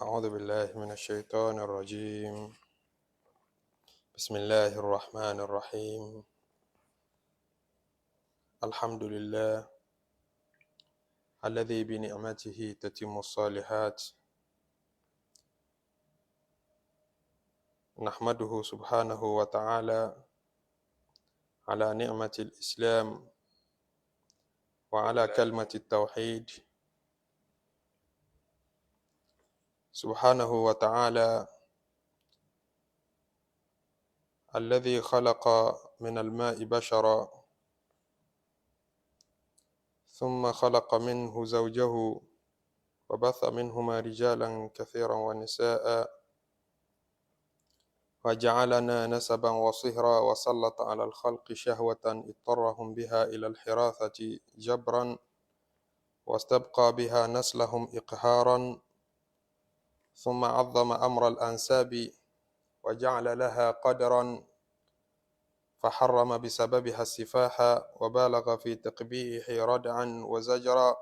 أعوذ بالله من الشيطان الرجيم. بسم الله الرحمن الرحيم. الحمد لله الذي بنعمته تتم الصالحات. نحمده سبحانه وتعالى على نعمة الإسلام وعلى كلمة التوحيد. سبحانه وتعالى الذي خلق من الماء بشرا ثم خلق منه زوجه وبث منهما رجالا كثيرا ونساء وجعلنا نسبا وصهرا وسلط على الخلق شهوة اضطرهم بها إلى الحراثة جبرا واستبقى بها نسلهم إقهارا ثم عظم أمر الأنساب وجعل لها قدرا فحرم بسببها السفاح وبالغ في تقبيح ردعا وزجرا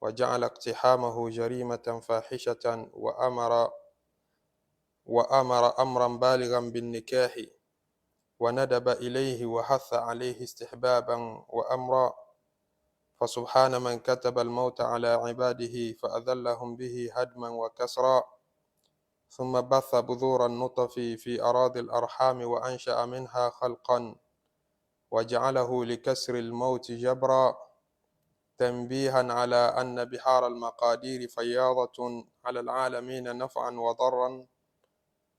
وجعل اقتحامه جريمة فاحشة وأمر أمرا بالغا بالنكاح وندب إليه وحث عليه استحبابا وأمرا فسبحان من كتب الموت على عباده فأذلهم به هدما وكسرا ثم بث بذور النطف في أراضي الأرحام وأنشأ منها خلقا وجعله لكسر الموت جبرا تنبيها على أن بحار المقادير فياضة على العالمين نفعا وضرا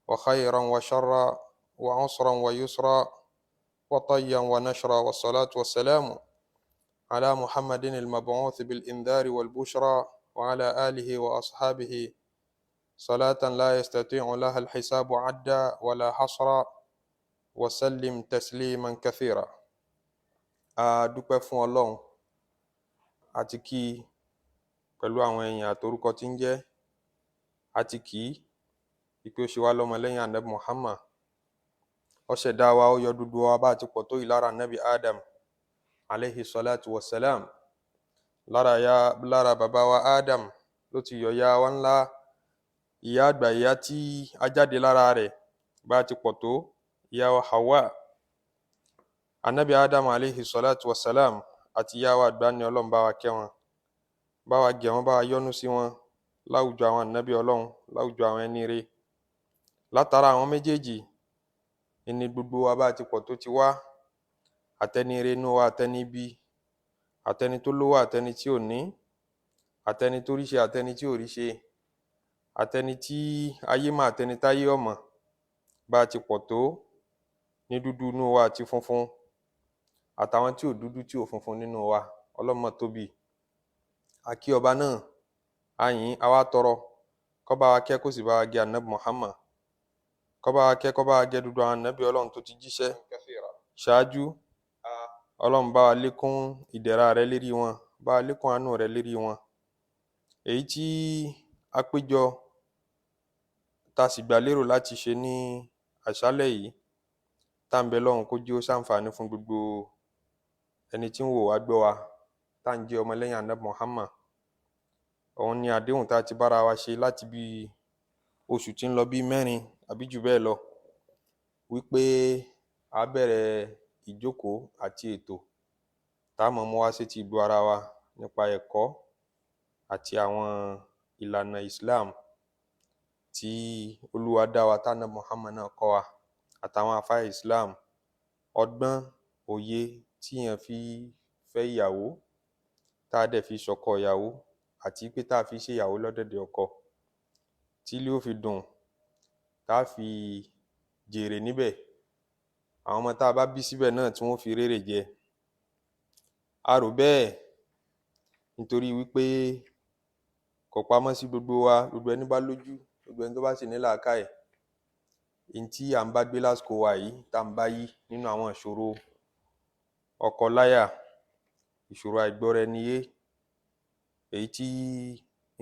وخيرا وشرا وعسرا ويسرا وطيا ونشرا والصلاة والسلام على محمد المبعوث بالإنذار والبشرى وعلى آله وأصحابه صلاة لا يستطيع لها الحساب عدا ولا حصرا وسلم تسليما كثيرا. adúpẹ́ fún Ọlọ́run àti kí pẹ̀lú àwọn ẹ̀yìn àtorúkọ tí ń jẹ́ àti kí ìpè ó ṣe wá lọ́mọ lẹ́yìn Ànábì Muhammad. Ó ṣẹ̀dá wa, ó yọ dúdú wa bá ti pọ̀ tó yìí lára Ànábì Adam alayhi salatu wassalam. Lára bàbá wa Adam ló ti yọ ya wa ńlá, ìyá àgbà, ìyá tí a jáde lára rẹ̀ bá ti pọ̀ tó, ìyá wa Hawa. Ànábì Adam alayhi salatu wassalam àti ìyá wa àgbà ni Ọlọ́run bá wa kẹ́ wọn, bá wa gẹ̀ wọ́n, bá wa yọ́nú sí wọn láwùjọ àwọn ànábì Ọlọ́run, láwùjọ àwọn ẹni rere. Látara àwọn méjèèjì ni gbogbo wa bá ti pọ̀ tó ti wá, àtẹni rere inú wa, àtẹni ibi, àtẹni tó lówó, àtẹni tí ò ní, àtẹni tó ríṣe, àtẹni tí ò ríṣe, àtẹni tí ayé mọ̀, àtẹni táyé ò mọ̀, bá ti pọ̀ tó ní dúdú inú wa àti funfun, àtàwọn tí ò dúdú tí ò funfun nínú wa. Ọlọ́run mà tóbi. A kí ọba náà, a yìn, a wá tọrọ kó bá wa kẹ́, kó sì bá wa gẹ̀ Ànábì Muhammad, kó bá wa kẹ́, kó bá wa gẹ̀ dúdú àwọn ànábì Ọlọ́run tó ti jíṣẹ́ ṣáájú. Ọlọ́run bá wa lékún ìdẹ̀ra rẹ̀ lérí wọn, bá wa lékún àánú rẹ̀ lérí wọn. Èyí tí a péjọ tá sì gbà lérò láti ṣe ní àṣálẹ́ yìí, tá ń bẹ lọ́hùn kó jẹ́ ó ṣàǹfààní fún gbogbo ẹni tí ń wò wá gbọ́ wa, tá ń jẹ́ ọmọlẹ́yìn Ànábì Muhammad. Òun ni àdéhùn tá ti bára wa ṣe láti bí oṣù tí ń lọ bí 4 àbí jù bẹ́ẹ̀ lọ, wípé a bẹ̀rẹ̀ ìjókòó àti ètò tá mọ̀ mú wá sí ti ìgbọ́ ara wa nípa ẹ̀kọ́ àti àwọn ìlànà Islam tí Olúwa dá wa, tá Ànábì Muhammad náà kọ́ wa, àtàwọn àfáà Islam, ọgbọ́n òye tí èèyàn fi fẹ́ ìyàwó, tá a dẹ̀ fi ṣọkọ ìyàwó, àti pé tá a fi ṣe ìyàwó lọ́dẹ̀dẹ̀ ọkọ, tí ilé ó fi dùn, tá a fi jèrè níbẹ̀, àwọn ọmọ tá a bá bí síbẹ̀ náà tí wọ́n fi rérè jẹ. A rò bẹ́ẹ̀ nítorí wípé kò pamọ́ sí gbogbo wa, gbogbo ẹni bá lójú, gbogbo ẹni tó bá sì ní làákàyè, in tí à ń bá gbé lásìkò wa yìí, tá ń bá yí nínú àwọn ìṣòro ọkọ láyà, ìṣòro àìgbọ́ra-ẹni-yé, èyí tí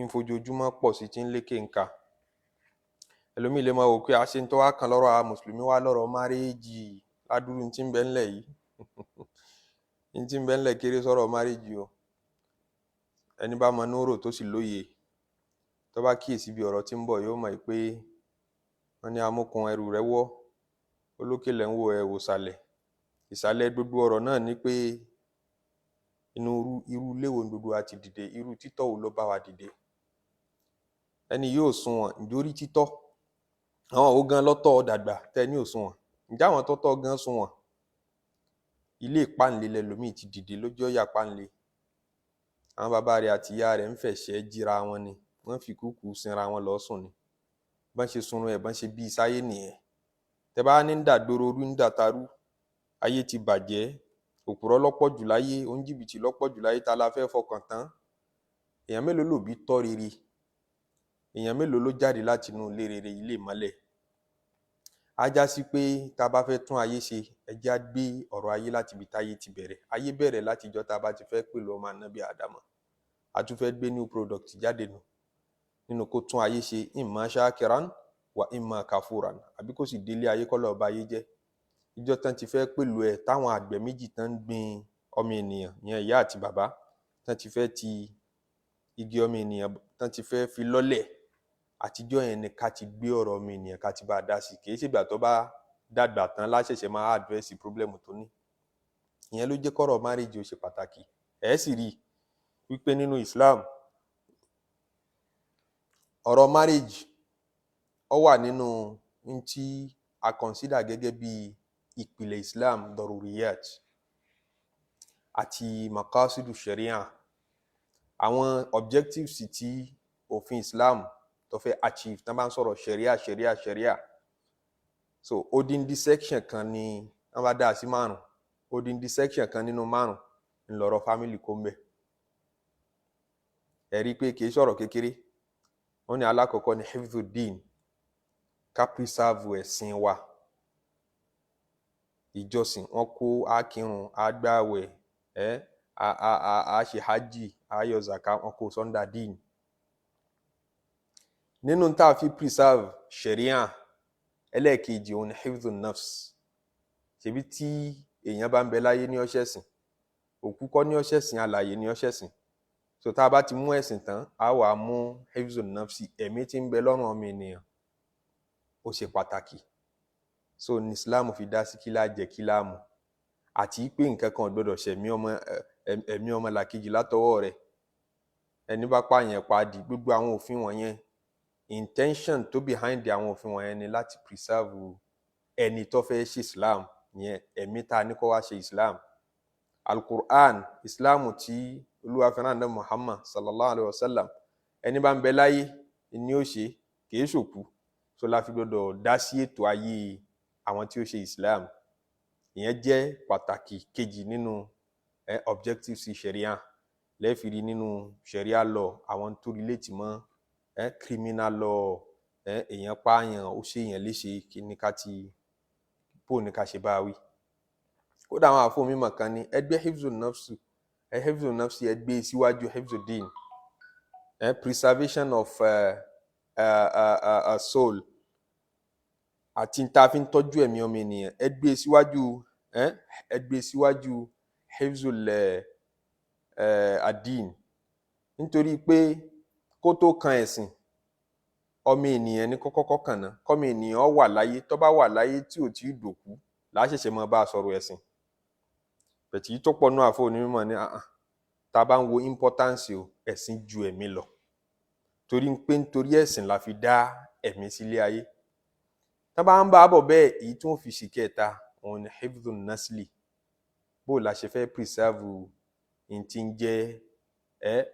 ń fojoojúmọ́ pọ̀ sí, tí ń lékè ńkà. Ẹlòmíì lè máa wò pé àṣẹ tó wá kan lọ́rọ̀ àwọn mùsùlùmí wá lọ́rọ̀ márèèjì, ládùúrú tí ń bẹ ńlẹ̀ yìí ní tí ń bẹ ńlẹ̀ kéré sọ̀rọ̀ márèèjì o. Ẹni bá mọ núrò tó sì lóye, tó tó bá kíyèsí bí ọ̀rọ̀ tí ń bọ̀ yóò mọ̀ pé wọ́n ní amúkun ẹrù rẹ̀ wọ́ olókè lẹ́ ń wo ẹ̀ wò sàlẹ̀. Ìsàlẹ̀ gbogbo ọ̀rọ̀ náà ni pé inú irú ilé wo gbogbo wa ti dìde, irú títọ́ wo ló bá wa dìde. Ẹni yóò sunwọ̀n nítorí títọ́. Àwọn wo gan lọ́tọ̀ dàgbà tẹ́ ní òsunwọ̀n? Ǹjẹ́ àwọn tọ́tọ́ gan sunwọ̀n? Ilé ìpáǹle lẹlòmíì ti dìde lójú ọ̀yà páǹle. Àwọn bàbá rẹ̀ àti ìyá rẹ̀ ń fẹ̀ṣẹ́ jíra wọn ni, wọ́n fi kúkú sinra wọn lọ sùn ni. Bọ́n ṣe sunrun ẹ̀ bọ́n ṣe bí sáyé nìyẹn. Tẹ́ bá ní ń dàgbòrò rú ń dàtarú, ayé ti bàjẹ́, òpùrọ́ lọ́pọ̀ jù láyé, oníjìbìtì lọ́pọ̀ jù láyé, ta la fẹ́ fọkàn tán? Èèyàn mélòó ló bí tọ́ rere? Èèyàn mélòó ló jáde láti inú ilé rere, ilé ìmọ́lẹ̀? Á já sí pé tá a bá fẹ́ tún ayé ṣe, ẹ jẹ́ á gbé ọ̀rọ̀ ayé láti ibi táyé ti bẹ̀rẹ̀. Ayé bẹ̀rẹ̀ láti ìjọ́ tá a bá ti fẹ́ pẹ̀lú ọmọ ànábì Ádámọ̀. A tún fẹ́ gbé new product jáde nù nínú kó tún ayé ṣe, imma shakiran wa imma kafuran, àbí kó sì délé ayé kọ́ lọ́ọ́ ba ayé jẹ́. Ìjọ́ tán ti fẹ́ pẹ̀lú ẹ̀ táwọn àgbẹ̀ méjì tán ń gbin ọmọ ènìyàn, ìyẹn ìyá àti bàbá, tán ti fẹ́ ti igi ọmọ ènìyàn tán ti fẹ́ fi lọ́lẹ̀, àtijọ́ yẹn ni ká ti gbé ọ̀rọ̀ ọmọ ènìyàn ká ti bá a dá sí. Kì í ṣègbà tó bá dàgbà tán láṣẹ̀ṣẹ̀ máa address problem tó ní. Ìyẹn ló jẹ́ kọ́rọ̀ marriage ó ṣe pàtàkì. Ẹ̀ sì rí wípé nínú Islam ọ̀rọ̀ marriage ó wà nínú n tí a consider gẹ́gẹ́ bí ìpìlẹ̀ Islam, daruriyat àti maqasidu sharia, àwọn objectives tí òfin Islam tó fẹ́ achieve tán bá ń sọ̀rọ̀ sharia. So odindi section kan ni wọ́n bá dá sí 5, odindi section kan nínú 5 ńlọrọ̀ family kó ń bẹ̀. Ẹ rí pé kì í sọ̀rọ̀ kékeré. Wọ́n ní alákọ̀ọ́kọ́ ni hifdhuddin, ká preserve ẹ̀sìn wa, ìjọsìn. Wọ́n kó akírun, agbáwẹ̀, a ṣe hajj, a yọ zaka, wọ́n kó sọ́ndà dín. Nínú tá a fi preserve sharia ẹlẹ́ẹ̀kejì òun ni hifdhun nafs. Ṣebí tí èèyàn bá ń bẹ láyé ní ó ṣẹ̀sìn, òkú kọ́ ní ó ṣẹ̀sìn, alààyè ní ó ṣẹ̀sìn. So tá a bá ti mú ẹ̀sìn tán, a wà mú hifdhun nafsi, ẹ̀mí tí ń bẹ lọ́rùn ọmọ ènìyàn, ó ṣe pàtàkì. So ní Islam fi dá sí kí la jẹ kí la mu, àti pé nǹkan kan ò gbọdọ̀ ṣẹ̀mí ẹ̀mí ọmọ làkejì látọwọ́ rẹ̀. Ẹni bá pààyàn pa di, gbogbo àwọn òfin wọ̀nyẹn, intention tó behind àwọn òfin wọ̀nyẹn ni láti preserve ẹni tó fẹ́ ṣe Islam, yẹn ẹ̀mí tá a ní kó wá ṣe Islam. Al-Qur'an, Islam tí Olúwa fi rán Ànábì Muhammad sallallahu alayhi wa sallam, ẹni bá ń bẹ láyé ni ó ṣe, kìí ṣòkú. So la fi gbọdọ̀ dá sí ètò ayé àwọn tí ó ṣe Islam. Ìyẹn jẹ́ pàtàkì kejì nínú objectives sí sharia. Lẹ́fìrí nínú sharia law, àwọn tó relate mọ́ criminal law, èèyàn pààyàn, ó ṣe èèyàn léṣe, kí ní ká ti bó ní ká ṣe bá wí. Kódà àwọn àfọ mímọ̀ kan ní ẹgbẹ́ hifdhun nafsi ẹgbẹ́ síwájú hifdhuddin, preservation of a soul àti tá a fi ń tọ́jú ẹ̀mí ọmọ ènìyàn, ẹgbẹ́ síwájú hifdhul adin. Nítorí pé kó tó kan ẹ̀sìn, ọmọ ènìyàn ní kọ́kọ́ kàn náà. Kọ́mọ ènìyàn wà láyé, tó bá wà láyé tí ò tí ì dòkú, láṣẹ̀ṣẹ̀ mọ́ bá a sọ̀rọ̀ ẹ̀sìn. Bẹ̀tì tó pọ̀ náà àfọ onímọ̀ ní tá a bá ń wo importance o, ẹ̀sìn ju ẹ̀mí lọ. Torí pé nítorí ẹ̀sìn la fi dá ẹ̀mí sílé ayé. Tá bá ń bá a bọ̀ bẹ́ẹ̀, èyí tí wọ́n fi sì kẹta òun ni hifdhun nasli. Bó la ṣe fẹ́ preserve in tí ń jẹ́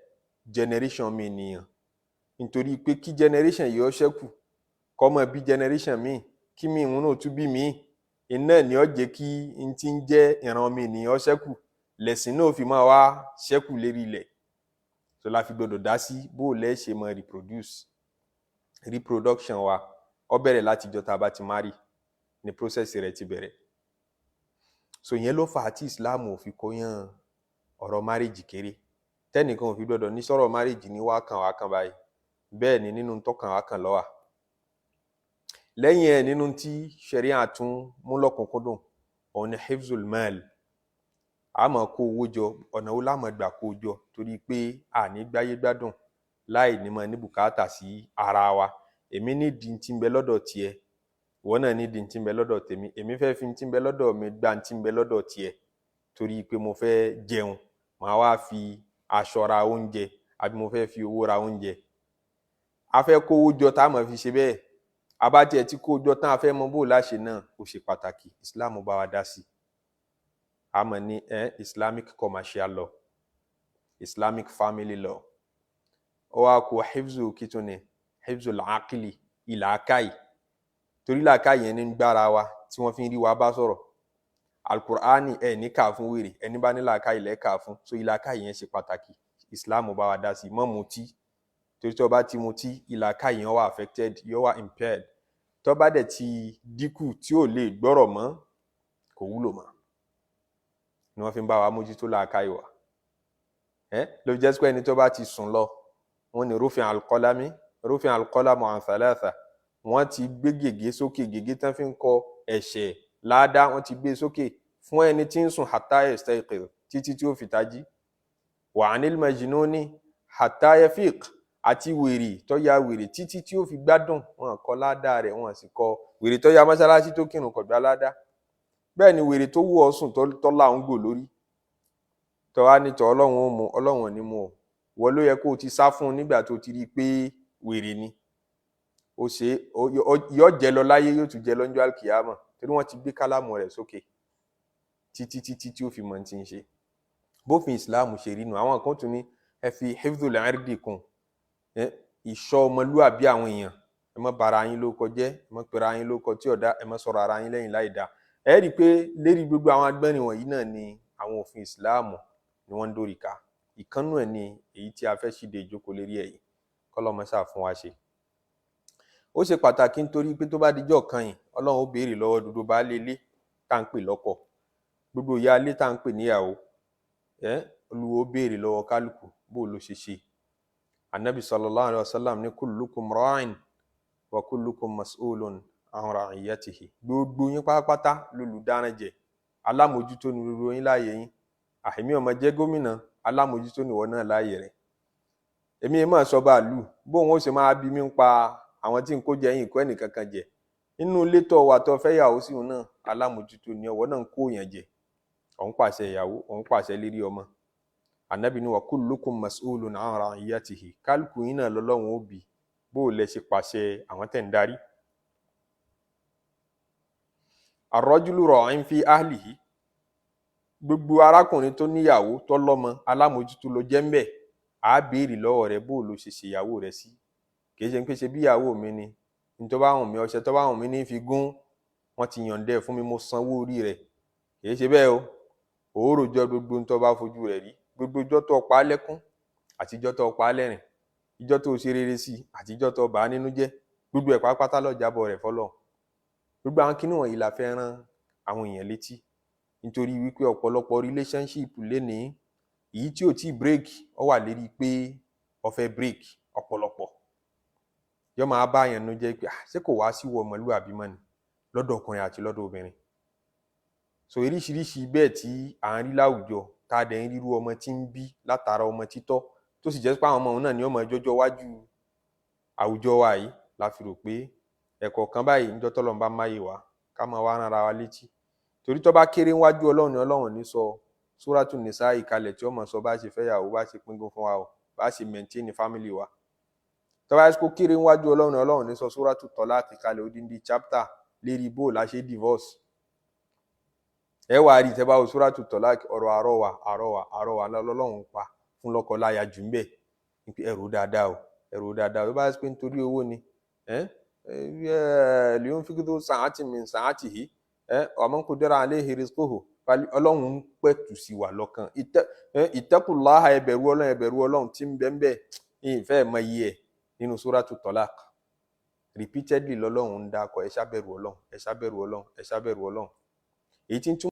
generation mi ènìyàn. Nítorí pé kí generation yìí ó ṣẹ́kù, kó mọ́ bí generation míì, kí míì wọn náà tún bí míì, iná ni ó jẹ́ kí n tí ń jẹ́ ìran ọmọ ènìyàn ó ṣẹ́kù, lẹ̀sìn náà fi máa wá ṣẹ́kù lérí ilẹ̀. So la fi gbọdọ̀ dá sí bó lẹ́ ṣe mọ́ reproduction wa. Ó bẹ̀rẹ̀ láti ìjọ́ tá a bá ti marry ni process rẹ̀ ti bẹ̀rẹ̀. So yẹn ló fà á tí Islam ò fi kóyàn ọ̀rọ̀ marriage kéré. Tẹ́nìkan ò fi gbọdọ̀ ní sọ̀rọ̀ marriage ní wá kan báyìí. Bẹ́ẹ̀ ni nínú tọ́kàn wá kan lọ́wà. Lẹ́yìn ẹ̀ nínú tí sharia tún mú lọ́kùnkúndùn, òun ni hifzul mal. A máa kó owó jọ, ọ̀nà wo la máa gbà kó jọ, torí pé a ní gbáyé gbádùn láì ní mọ̀ ní bùkátà sí ara wa. Èmi ní di tí ń bẹ lọ́dọ̀ tiẹ̀, ìwọ náà ní di tí ń bẹ lọ́dọ̀ tèmi. Èmi fẹ́ fi tí ń bẹ lọ́dọ̀ mi gba tí ń bẹ lọ́dọ̀ tiẹ̀ torí pé mo fẹ́ jẹun, màá wá fi aṣọ ra oúnjẹ àbí mo fẹ́ fi owó ra oúnjẹ. A fẹ́ kówó jọ tá a máa fi ṣe bẹ́ẹ̀. Abájẹ́ tí kó jọ tán a fẹ́ mọ bó láṣẹ náà ó ṣe pàtàkì. Islam bá wa dá sí. A mọ̀ ní Islamic commercial law, Islamic family law. Ó wá kó hifzu kituni, hifzu al-aqli, ìlàkàì. Torí làkàì yẹn ní gbára wa tí wọ́n fi ń rí wa bá sọ̀rọ̀. Al-Qur'ani ní kà fún wèrè, ẹni bá ní làkàì lẹ́ kà fún. So ìlàkàì yẹn ṣe pàtàkì. Islam bá wa dá sí. Má mutí. Torí tó bá ti mutí, ìlàkàì yẹn wà affected, yóò wà impaired. Tó bá dẹ̀ ti dínkù tí ò lè gbọ́rọ̀ mọ́, kò wúlò mọ́. Ni wọ́n fi ń bá wa mójútó làkàì wa. Ló jẹ́ pé ẹni tó bá ti sùn lọ, wọ́n ní rufi'a al-qalamu an thalatha. Wọ́n ti gbé gègé sókè, gègé tán fi ń kọ ẹ̀ṣẹ̀ ládá, wọ́n ti gbé sókè fún ẹni tí ń sùn hatta yastayqiz, títí tí ó fi tají. Wa 'anil majnuni hatta yafiq, àti wèrè tó ya wèrè títí tí ó fi gbádùn. Wọ́n kọ ládá rẹ̀, wọ́n sì kọ wèrè tó ya mọ́sálásí tó kírun kò gbà ládá. Bẹ́ẹ̀ ni wèrè tó wù ọ́ sùn tó láhùn gbò lórí. Tó wá ní tọ́ Ọlọ́run ó mú, Ọlọ́run ò ní mú ọ. Wọ́n ló yẹ kó o ti sá fún un nígbà tó ti rí pé wèrè ni. Ó ṣe yóò jẹ lọ láyé, yóò tún jẹ lọ́jọ́ al-kiyama. Torí wọ́n ti gbé kálámù rẹ̀ sókè títí tí ó fi mọ̀ tí ń ṣe. Bófin Islam ṣe rí nu. Àwọn kan tún ní ẹ fi hifdhul irdi kún. Ìṣọ́ ọmọlúwàbí àwọn èèyàn. Ẹ má bara yín lórúkọ jẹ́, ẹ má pera yín lórúkọ tí ò dá, ẹ má sọ̀rọ̀ ara yín lẹ́yìn láì dá. Ẹ rí i pé lérí gbogbo àwọn agbẹ́rin wọ̀nyí náà ni àwọn òfin Islam ni wọ́n ń dórí ká. Ìkánnú ẹ̀ ni èyí tí a fẹ́ ṣíde ìjókòó lérí ẹ̀yìn. Kọ́lọ́mọ ṣáà fún wa ṣe. Ó ṣe pàtàkì nítorí pé tó bá dijọ́ kan yìí, Ọlọ́run ó béèrè lọ́wọ́ gbogbo baálé ilé tá ń pè lọ́kọ, gbogbo ìyá ilé tá ń pè níyàwó. Olúwa ó béèrè lọ́wọ́ kálukú bó ló ṣe ṣe. Ànábì sallallahu alaihi wasallam ní kullukum ra'in wa kullukum mas'ulun an ra'iyatihi. Gbogbo yín pátápátá lolùdáranjẹ, alámòjútó ni gbogbo yín láàyè yín. Àhìmí ọmọ jẹ́ gómìnà, alámòjútó ni wọ́n náà láàyè rẹ̀. Èmi máa sọ báàlù bóun ó ṣe máa bí mi ń pa àwọn tí ń kó jẹ yín kó ẹnìkankan jẹ. Inú ilé tó wà tó fẹ́ yàwó sí òun náà, alámòjútó ni ọwọ́ náà ń kó yẹn jẹ. Òun pàṣẹ ìyàwó, òun pàṣẹ lérí ọmọ. Ànábì ní wa kullukum mas'ulun an ra'iyatihi. Kálukú yín náà lọ́lọ́run ó bi bó lẹ ṣe pàṣẹ àwọn tẹ̀ ń darí. Ar-rajulu ra'in fi ahlihi. Gbogbo arákùnrin tó níyàwó tó lọ́mọ, alámòjútó ló jẹ́ ń bẹ̀. Á béèrè lọ́wọ́ rẹ̀ bó ló ṣe ṣèyàwó rẹ̀ sí. Kì í ṣe pé ṣe bí ìyàwó mi ni, ní tó bá wùn mí, ọṣẹ tó bá wùn mí ní fi gún, wọ́n ti yànjẹ́ fún mi, mo sanwó orí rẹ̀. Kì í ṣe bẹ́ẹ̀ o. Òórò jọ gbogbo ní tó bá fojú rẹ̀ rí. Gbogbo ìjọ́ tó pa á lẹ́kún àti ìjọ́ tó pa á lẹ́rìn, ìjọ́ tó ṣe rere sí àti ìjọ́ tó bà á nínú jẹ́, gbogbo ẹ̀ pátápátá ló jábọ̀ rẹ̀ fọ́lọ́run. Gbogbo àwọn kinní wọ̀nyí la fẹ́ rán àwọn èèyàn létí. Nítorí wípé ọ̀pọ̀lọpọ̀ relationship lénìí, èyí tí ò tí break, ó wà lérí pé ó fẹ́ break ọ̀pọ̀lọpọ̀. Yọ́ máa bá yẹn nú jẹ́ pé ṣé kò wá sí wọ ọmọlúwàbí mọ́ ni lọ́dọ̀ ọkùnrin àti lọ́dọ̀ obìnrin. So oríṣiríṣi bẹ́ẹ̀ tí à ń rí láwùjọ, tá a dẹ̀ ń rírú ọmọ tí ń bí látara ọmọ títọ́, tó sì jẹ́ pé àwọn ọmọ òun náà ni ọmọ ọjọ́jọ́ wájú àwùjọ wa yìí, la fi rò pé ẹ̀kọ́ kan báyìí níjọ́ tọ́lọ́run bá máyè wá ká máa wá rán ara wa létí. Torí tó bá kéré wájú Ọlọ́run ni Ọlọ́run ní sọ Súratun Nisa ìkalẹ̀ tí ó mọ̀ sọ bá ṣe fẹ́yàwó, bá ṣe pín gún fún wa o, bá ṣe maintain family wa. Tó bá yẹ kó kéré wájú Ọlọ́run ni Ọlọ́run ní sọ Súratut Talaq ìkalẹ̀ odindi chapter lérí bó la ṣe divorce. Ẹ wá rí tẹ́ bá wo Súratut Talaq, ọ̀rọ̀ àrọwà lọ́lọ́run pa fún lọ́kọ láya jù ń bẹ̀. Ẹrù dáadáa o, ẹrù dáadáa o. Bá ṣe pé nítorí owó ni, liyunfiq dhu sa'atin min sa'atihi, wa man qudira alayhi rizquhu. Ọlọ́run ń pẹ̀tù sí wa lọ́kàn. Ittaqullaha, ẹ bẹ̀rù Ọlọ́run, ẹ bẹ̀rù Ọlọ́run tí ń bẹ ń bẹ̀. Ìfẹ́ mọ iye ẹ̀ nínú Súratut Talaq. Repeatedly lọ́lọ́run ń dákọ̀ ẹ ṣá bẹ̀rù Ọlọ́run, ẹ ṣá bẹ̀rù Ọlọ́run, ẹ ṣá bẹ̀rù Ọlọ́run. Èyí tí ń tún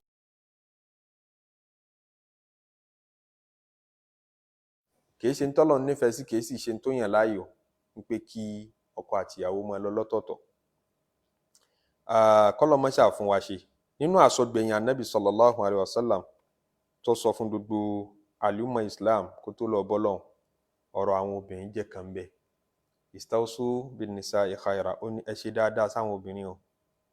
kìí ṣe ń tọ́lọ́run nífẹ̀ẹ́ sí, kìí sì ṣe ń tó yàn láàyò ń pé kí ọkọ àtìyàwó máa lọ lọ́tọ̀ọ̀tọ̀. Kọ́lọ́mọ ṣáà fún wa ṣe. Nínú àsọgbẹ̀yìn Ànábì sallallahu alaihi wasallam tó sọ fún gbogbo àlùmọ̀ Islam kó tó lọ bọ́lọ́hun, ọ̀rọ̀ àwọn obìnrin jẹ́ kan bẹ́ẹ̀. Istawsu bin nisa'i khaira, ó ní ẹ ṣe dáadáa sáwọn obìnrin o,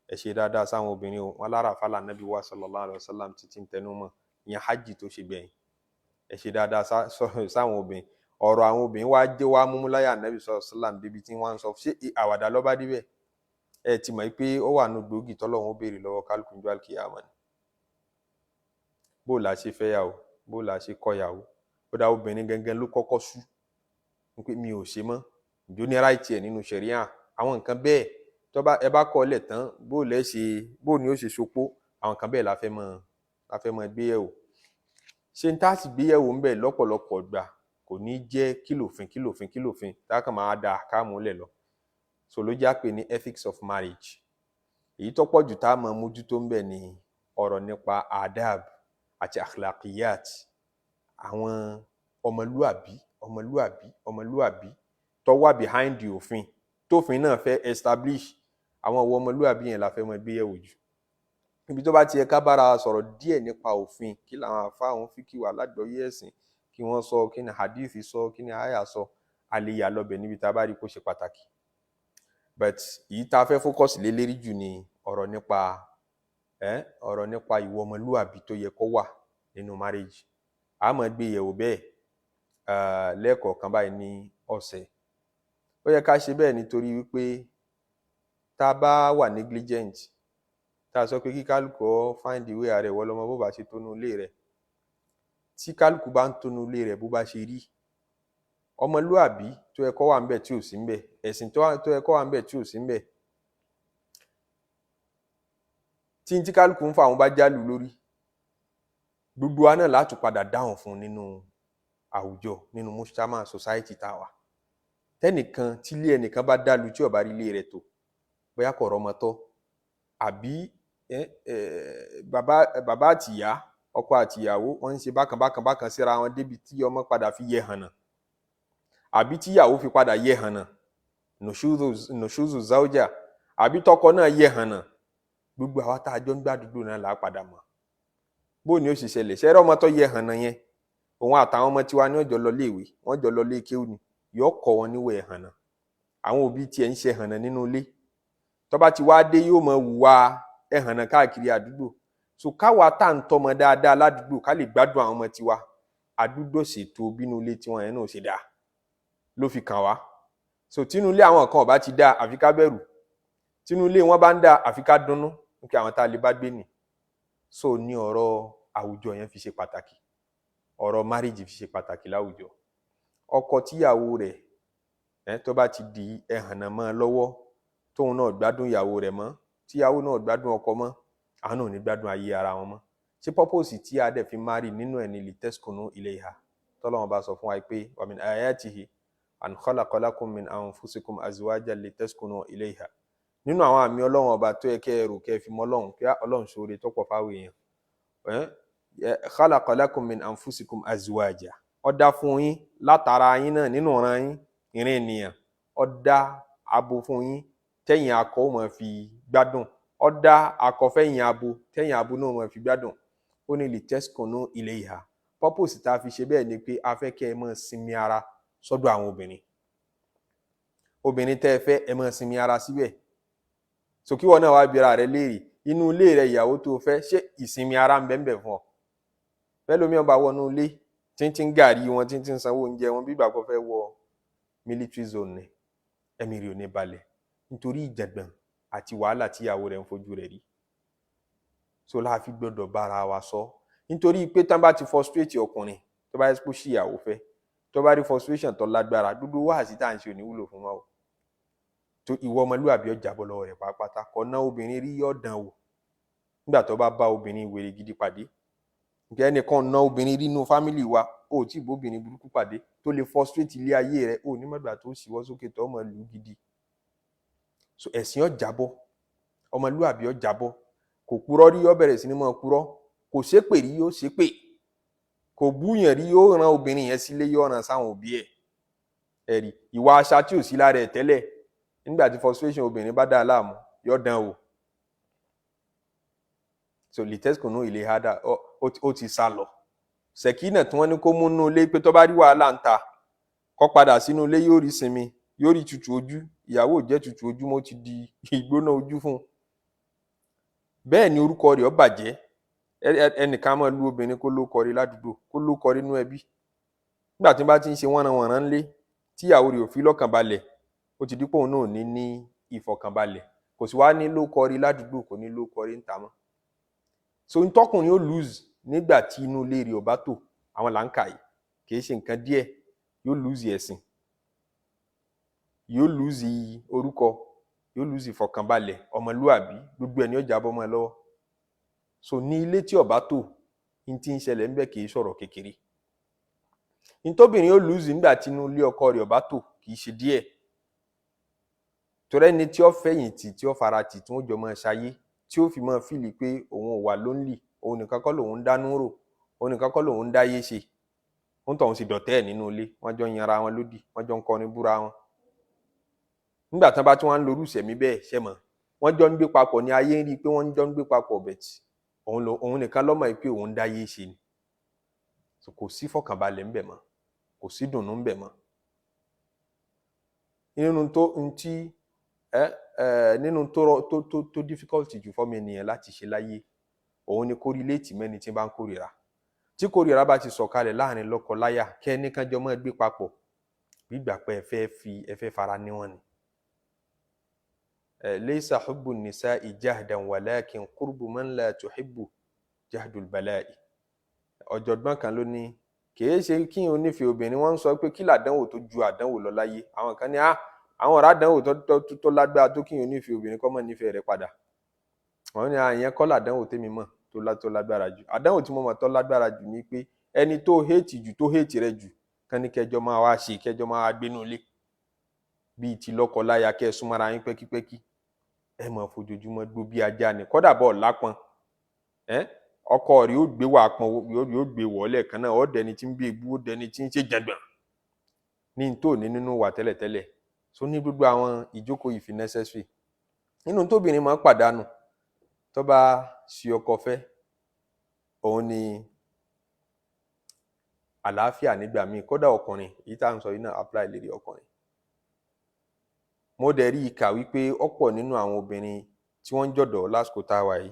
ẹ ṣe dáadáa sáwọn obìnrin o. Wọn lára fàlà Nabi wa sallallahu alaihi wasallam títí tẹnu mọ́ ìyẹn hajj tó ṣe gbẹ̀yìn. Ẹ ṣe dáadáa sáwọn obìnrin. Ọ̀rọ̀ àwọn obìnrin wá jẹ́ wá múmú láyà Nabi sallallahu alaihi wasallam débi tí wọ́n sọ ṣé àwàdà ló bá débẹ̀. Ẹ ti mọ̀ pé ó wà nù gbòógì tọ́lọ́run ó béèrè lọ́wọ́ kálukú níjọ́ al-qiyamah ni. Bó la ṣe fẹ́yàwó, bó la ṣe kọ́yàwó. Ó dá obìnrin gangan ló kọ́kọ́ sú pé mi ò ṣe mọ́. Ìjó ní ráìtì ẹ̀ nínú ṣẹ̀ríà. Àwọn nǹkan bẹ́ẹ̀ ẹ bá kọ́ lẹ̀ tán bó ni ó ṣe ṣopó. Àwọn nǹkan bẹ́ẹ̀ la fẹ́ mọ gbé yẹ̀wò. Ṣé n tá sì gbé yẹ̀wò ń bẹ̀ lọ́pọ̀lọpọ̀ gbà kò ní jẹ́ kílòfin tá kàn máa da káàmù lẹ̀ lọ. So ló jẹ́ pé ní ethics of marriage. Èyí tó pọ̀ jù tá mọ̀ mójútó ń bẹ̀ ni ọ̀rọ̀ nípa adab àti akhlaqiyat. Àwọn ọmọlúàbí tó wà behind the òfin tófin náà fẹ́ establish. Àwọn ọwọ́ ọmọlúàbí yẹn la fẹ́ mọ gbé yẹ̀wò jù. Ibi tó bá ti yẹ ká bára sọ̀rọ̀ díẹ̀ nípa òfin, kí làwọn àfáà wọn fi kí wà lágbọ́yé ẹ̀sìn, kí wọ́n sọ, kí ni hadith sọ, kí ni àyà sọ, a lè yà lọ́bẹ̀ níbi tá a bá rí kó ṣe pàtàkì. But èyí tá a fẹ́ focus lé lérí jù ni ọ̀rọ̀ nípa ìwọ ọmọlúàbí tó yẹ kó wà nínú marriage. A máa gbé yẹ̀wò bẹ́ẹ̀ lẹ́ẹ̀kọ̀ọ̀kan báyìí ní ọ̀sẹ̀. Ó yẹ ká ṣe bẹ́ẹ̀ nítorí wípé tá a bá wà negligent, tá a sọ pé kí kálukú find the way ààrẹ wọlọmọ bó bá ṣe tónú ilé rẹ̀. Tí kálukú bá ń tónú ilé rẹ̀ bó bá ṣe rí, ọmọlúàbí tó yẹ kó wà ńbẹ̀ tí ò sí ńbẹ̀, ẹ̀sìn tó yẹ kó wà ńbẹ̀ tí ò sí ńbẹ̀, tí kálukú ń fa àwọn bá jálù lórí, gbogbo wa náà láti padà dáhùn fún nínú àwùjọ, nínú mujtama society tá a wà. Tẹ́nìkan tí ilé ẹnìkan bá dàlú tí ó bá rí ilé rẹ̀ tó, bóyá kò rọ́mọ tọ́, àbí bàbá àtìyá, ọkọ àtìyàwó wọ́n ń ṣe bákan síra wọn débi tí ọmọ padà fi yẹ hànà, àbí tíyàwó fi padà yẹ hànà, nùṣúzù záújà, àbí tọkọ náà yẹ hànà, gbogbo àwa tá a jọ ń gbàdúgbò náà là á padà mọ̀. Bó ni ó ṣe ṣẹlẹ̀? Ṣẹ́rẹ́ ọmọ tó yẹ hànà yẹn, òun àtàwọn ọmọ tiwa ní ọjọ́ lọ léèwé, wọ́n jọ lọ lé kéwú ni, yóò kọ́ wọn níwẹ̀ hànà. Àwọn òbí tiẹ̀ ń ṣe hànà nínú ilé, tó bá ti wá dé yóò mọ wùwà ẹ̀hànà káàkiri àdúgbò. So káwa tá ń tọ́mọ dáadáa ládùúgbò ká lè gbádùn àwọn ọmọ tiwa, àdúgbò ṣètò bínú ilé tiwọn yẹn náà ṣe dáa ló fi kàn wá. So tínú ilé àwọn kan ò bá ti dáa àfi ká bẹ̀rù, tínú ilé wọn bá ń dáa àfi ká dunnú kí àwọn tá a lè bá gbé nì. So ní ọ̀rọ̀ àwùjọ yẹn fi ṣe pàtàkì, ọ̀rọ̀ marriage fi ṣe pàtàkì láwùjọ. Ọkọ tíyàwó rẹ̀ tó bá ti di ẹ̀hànà mọ́ lọ́wọ́, tóun náà gbádùn ìyàwó rẹ̀ mọ́, tíyàwó náà gbádùn ọkọ mọ́, àwọn náà ò ní gbádùn ayé ara wọn mọ́. Ṣé purpose tí a dẹ̀ fi marry nínú ẹ̀ ní litaskunu ilayha, tọ́lọ́run bá sọ fún wa pé wa min ayatihi an khalaqa lakum min anfusikum azwajan litaskunu ilayha. Nínú àwọn àmì Ọlọ́run ọba tó yẹ kẹ́ ẹ rò kẹ́ ẹ fi mọ̀ Ọlọ́run, kí Ọlọ́run ṣoore tó pọ̀ fáwọn èèyàn. Khalaqa lakum min anfusikum azwaja, ó dá fún yín látara yín náà nínú ọ̀ràn yín ìrìn ènìyàn, ó dá abo fún yín tẹ́yìn akọ ó máa fi gbádùn, ó dá akọ fẹ́yìn abo tẹ́yìn abo náà máa fi gbádùn. Ó ní litaskunu ilayha. Purpose tá a fi ṣe bẹ́ẹ̀ ni pé a fẹ́ kẹ́ ẹ máa sinmi ara sọ́dọ̀ àwọn obìnrin tẹ́ ẹ fẹ́ ẹ máa sinmi ara síbẹ̀. So kí wọn náà wá bira rẹ léèrè, inú ilé rẹ ìyàwó tó fẹ́ ṣé ìsinmi ara ń bẹ fún ọ? Fẹ́lómi ọba wọnú ilé tíntín gàrí wọn, tíntín sanwó oúnjẹ wọn bí ìgbà kan fẹ́ wọ military zone ni, ẹ̀mí rẹ̀ ò ní balẹ̀ nítorí ìjàngbọ̀n àti wàhálà tí ìyàwó rẹ̀ ń fojú rẹ̀ rí. So la fi gbọ́dọ̀ bára wa sọ, nítorí pé tán bá ti frustrate ọkùnrin tó bá yẹ kó ṣì ìyàwó fẹ́, tó bá rí frustration tó lágbára, gbogbo wáàsí tá à ń ṣe ò ní wúlò fún wa o. tó ìwọ ọmọlúwàbí ọjà bọ́ lọ́wọ́ rẹ̀ pátápátá. Kò ná obìnrin rí yọ̀ dán wò nígbà tó bá obìnrin wèrè gidi pàdé. Ǹjẹ́ ẹnìkan ná obìnrin rí inú fámìlì wa, ó tí ì bóbìnrin burúkú pàdé tó lè frustrate ilé ayé rẹ̀, ó nígbà tó ṣíwọ́ sókè tó ọmọ ìlú gidi. So ẹ̀sìn ọjà bọ́, ọmọlúwàbí ọjà bọ́, kò purọ́ rí yọ́ bẹ̀rẹ̀ sí ní mọ́ purọ́, kò ṣépè rí yóò ṣépè, kò búyàn rí yóò ran obìnrin yẹn sílé yóò ran sáwọn òbí ẹ̀. Ẹ̀rí ìwà aṣa tí ò sí lára ẹ̀ tẹ́lẹ̀, nígbà tí frustration obìnrin bá dà láàmú yóò dán wò. So litaskunu ilayha ó ti sá lọ. Sẹ̀kínà tí wọ́n ní kó múnú ilé pé tó bá rí wàhálà ń ta kó padà sínú ilé yóò rí sinmi, yóò rí tutù ojú, ìyàwó ò jẹ́ tutù ojú mọ́, ti di ìgbóná ojú fún un. Bẹ́ẹ̀ ni orúkọ rẹ̀ ó bàjẹ́. Ẹnìkan máa lu obìnrin kó lóko rí ládùúgbò, kó lóko rí nínú ẹbí. Nígbà tí bá ti ń ṣe wọ́nranwọ̀nran ńlé, tí ìyàwó rẹ̀ ò fi lọ́kàn balẹ̀, ó ti dípò òun náà ní ìfọ̀kànbalẹ̀, kò sí wá ní lóko rí ládùúgbò, kò ní lóko rí níta mọ́. So n tọkùnrin ó lose nígbà tí inú ilé rẹ̀ ò bá tò, àwọn là ń kà yìí, kì í ṣe nǹkan díẹ̀. Yóò lose ẹ̀sìn, yóò lose orúkọ, yóò lose ìfọ̀kànbalẹ̀, ọmọlúàbí, gbogbo ẹ̀ ni ó jábọ́ mọ́ ẹ lọ́wọ́. So ní ilé tí ó bá tò, n tí ń ṣẹlẹ̀ ńbẹ̀ kì í sọ̀rọ̀ kékeré. N tóbìnrin ó lose nígbà tí inú ilé ọkọ rẹ̀ ó bá tò kì í ṣe díẹ̀. Torí ẹni tí ó fẹ̀yìntì, tí ó faratì, tí wọ́n jọ máa ṣayé, tí ó fi máa fìlì pé òun ò wà lonely, òun nìkan kọ́ lòun ń dánú rò, òun nìkan kọ́ lòun ń dáyé ṣe, òun tọ̀hún sì dọ̀tẹ́ ẹ̀ nínú ilé, wọ́n jọ ń yanra wọn lódì, wọ́n jọ ń kọrin búra wọn. Nígbà tán bá tí wọ́n ń lo irúsẹ̀mí bẹ́ẹ̀, ṣẹ́ mọ̀, wọ́n jọ ń gbé papọ̀ ní ayé ń rí i pé wọ́n jọ ń gbé papọ̀, bẹ̀tì òun nìkan ló mọ̀ pé òun dáyé ṣe ni. So kò sí fọ̀kànbalẹ̀ ńbẹ̀ mọ́, kò sí dùnnú ńbẹ̀ mọ́. Nínú tó difficult jù fọ́mọ ènìyàn láti ṣe láyé, òun ni kó relate mẹ́ni tí bá ń kórìíra. Tí kórìíra bá ti sọ̀kalẹ̀ láàrin lọ́kọ láyà, kẹ́nìkan jọ máa gbé papọ̀, gbígbà pé ẹ fẹ́ fara níwọ̀n ni. Laysa hubbu nisa'i jahdan walakin qurbu man la tuhibbu jahdul bala'i. Ọ̀jọ̀gbọ́n kan ló ní, kìí ṣe kí n nífẹ̀ẹ́ obìnrin, wọ́n ń sọ pé kí làdánwò tó ju àdánwò lọ láyé. Àwọn kan ní àwọn ọ̀rá àdánwò tó lágbára tó kí n nífẹ̀ẹ́ obìnrin kọ́ mọ̀ nífẹ̀ẹ́ rẹ̀ padà. Wọ́n ní ìyẹn kọ́ làdánwò tèmi mọ̀ tó lágbára jù. Àdánwò tí mo mọ̀ tó lágbára jù ni pé ẹni tó hate jù, tó hate rẹ jù, kan ní kẹjọ máa wá ṣe, kẹjọ máa wá gbénú ilé bíi ti lọ́kọ láya, kẹ́ ẹ súnmọ́ra yín pẹ́kípẹ́kí, ẹ máa fojoojúmọ́ gbó bí ajá ni. Kódà bọ́ lápọn, ọkọ rẹ̀ yóò gbé wà pọn, yóò gbé wọlé kan náà, ó dẹni tí ń bí ebú, ó dẹni tí ń ṣe jẹgbọ̀n ní tó ní nínú wà tẹ́lẹ̀tẹ́lẹ̀. So ní gbogbo àwọn ìjókòó yìí fi necessary. Nínú tóbìnrin máa ń pàdánù tó bá ṣe ọkọ fẹ́, òun ni àlàáfíà nígbà míì. Kódà ọkùnrin, èyí tá à ń sọ yìí náà apply lérí ọkùnrin. Mo dẹ̀ rí ìkà wípé ọ̀pọ̀ nínú àwọn obìnrin tí wọ́n ń jọ̀dọ̀ lásìkò tá a wà yìí,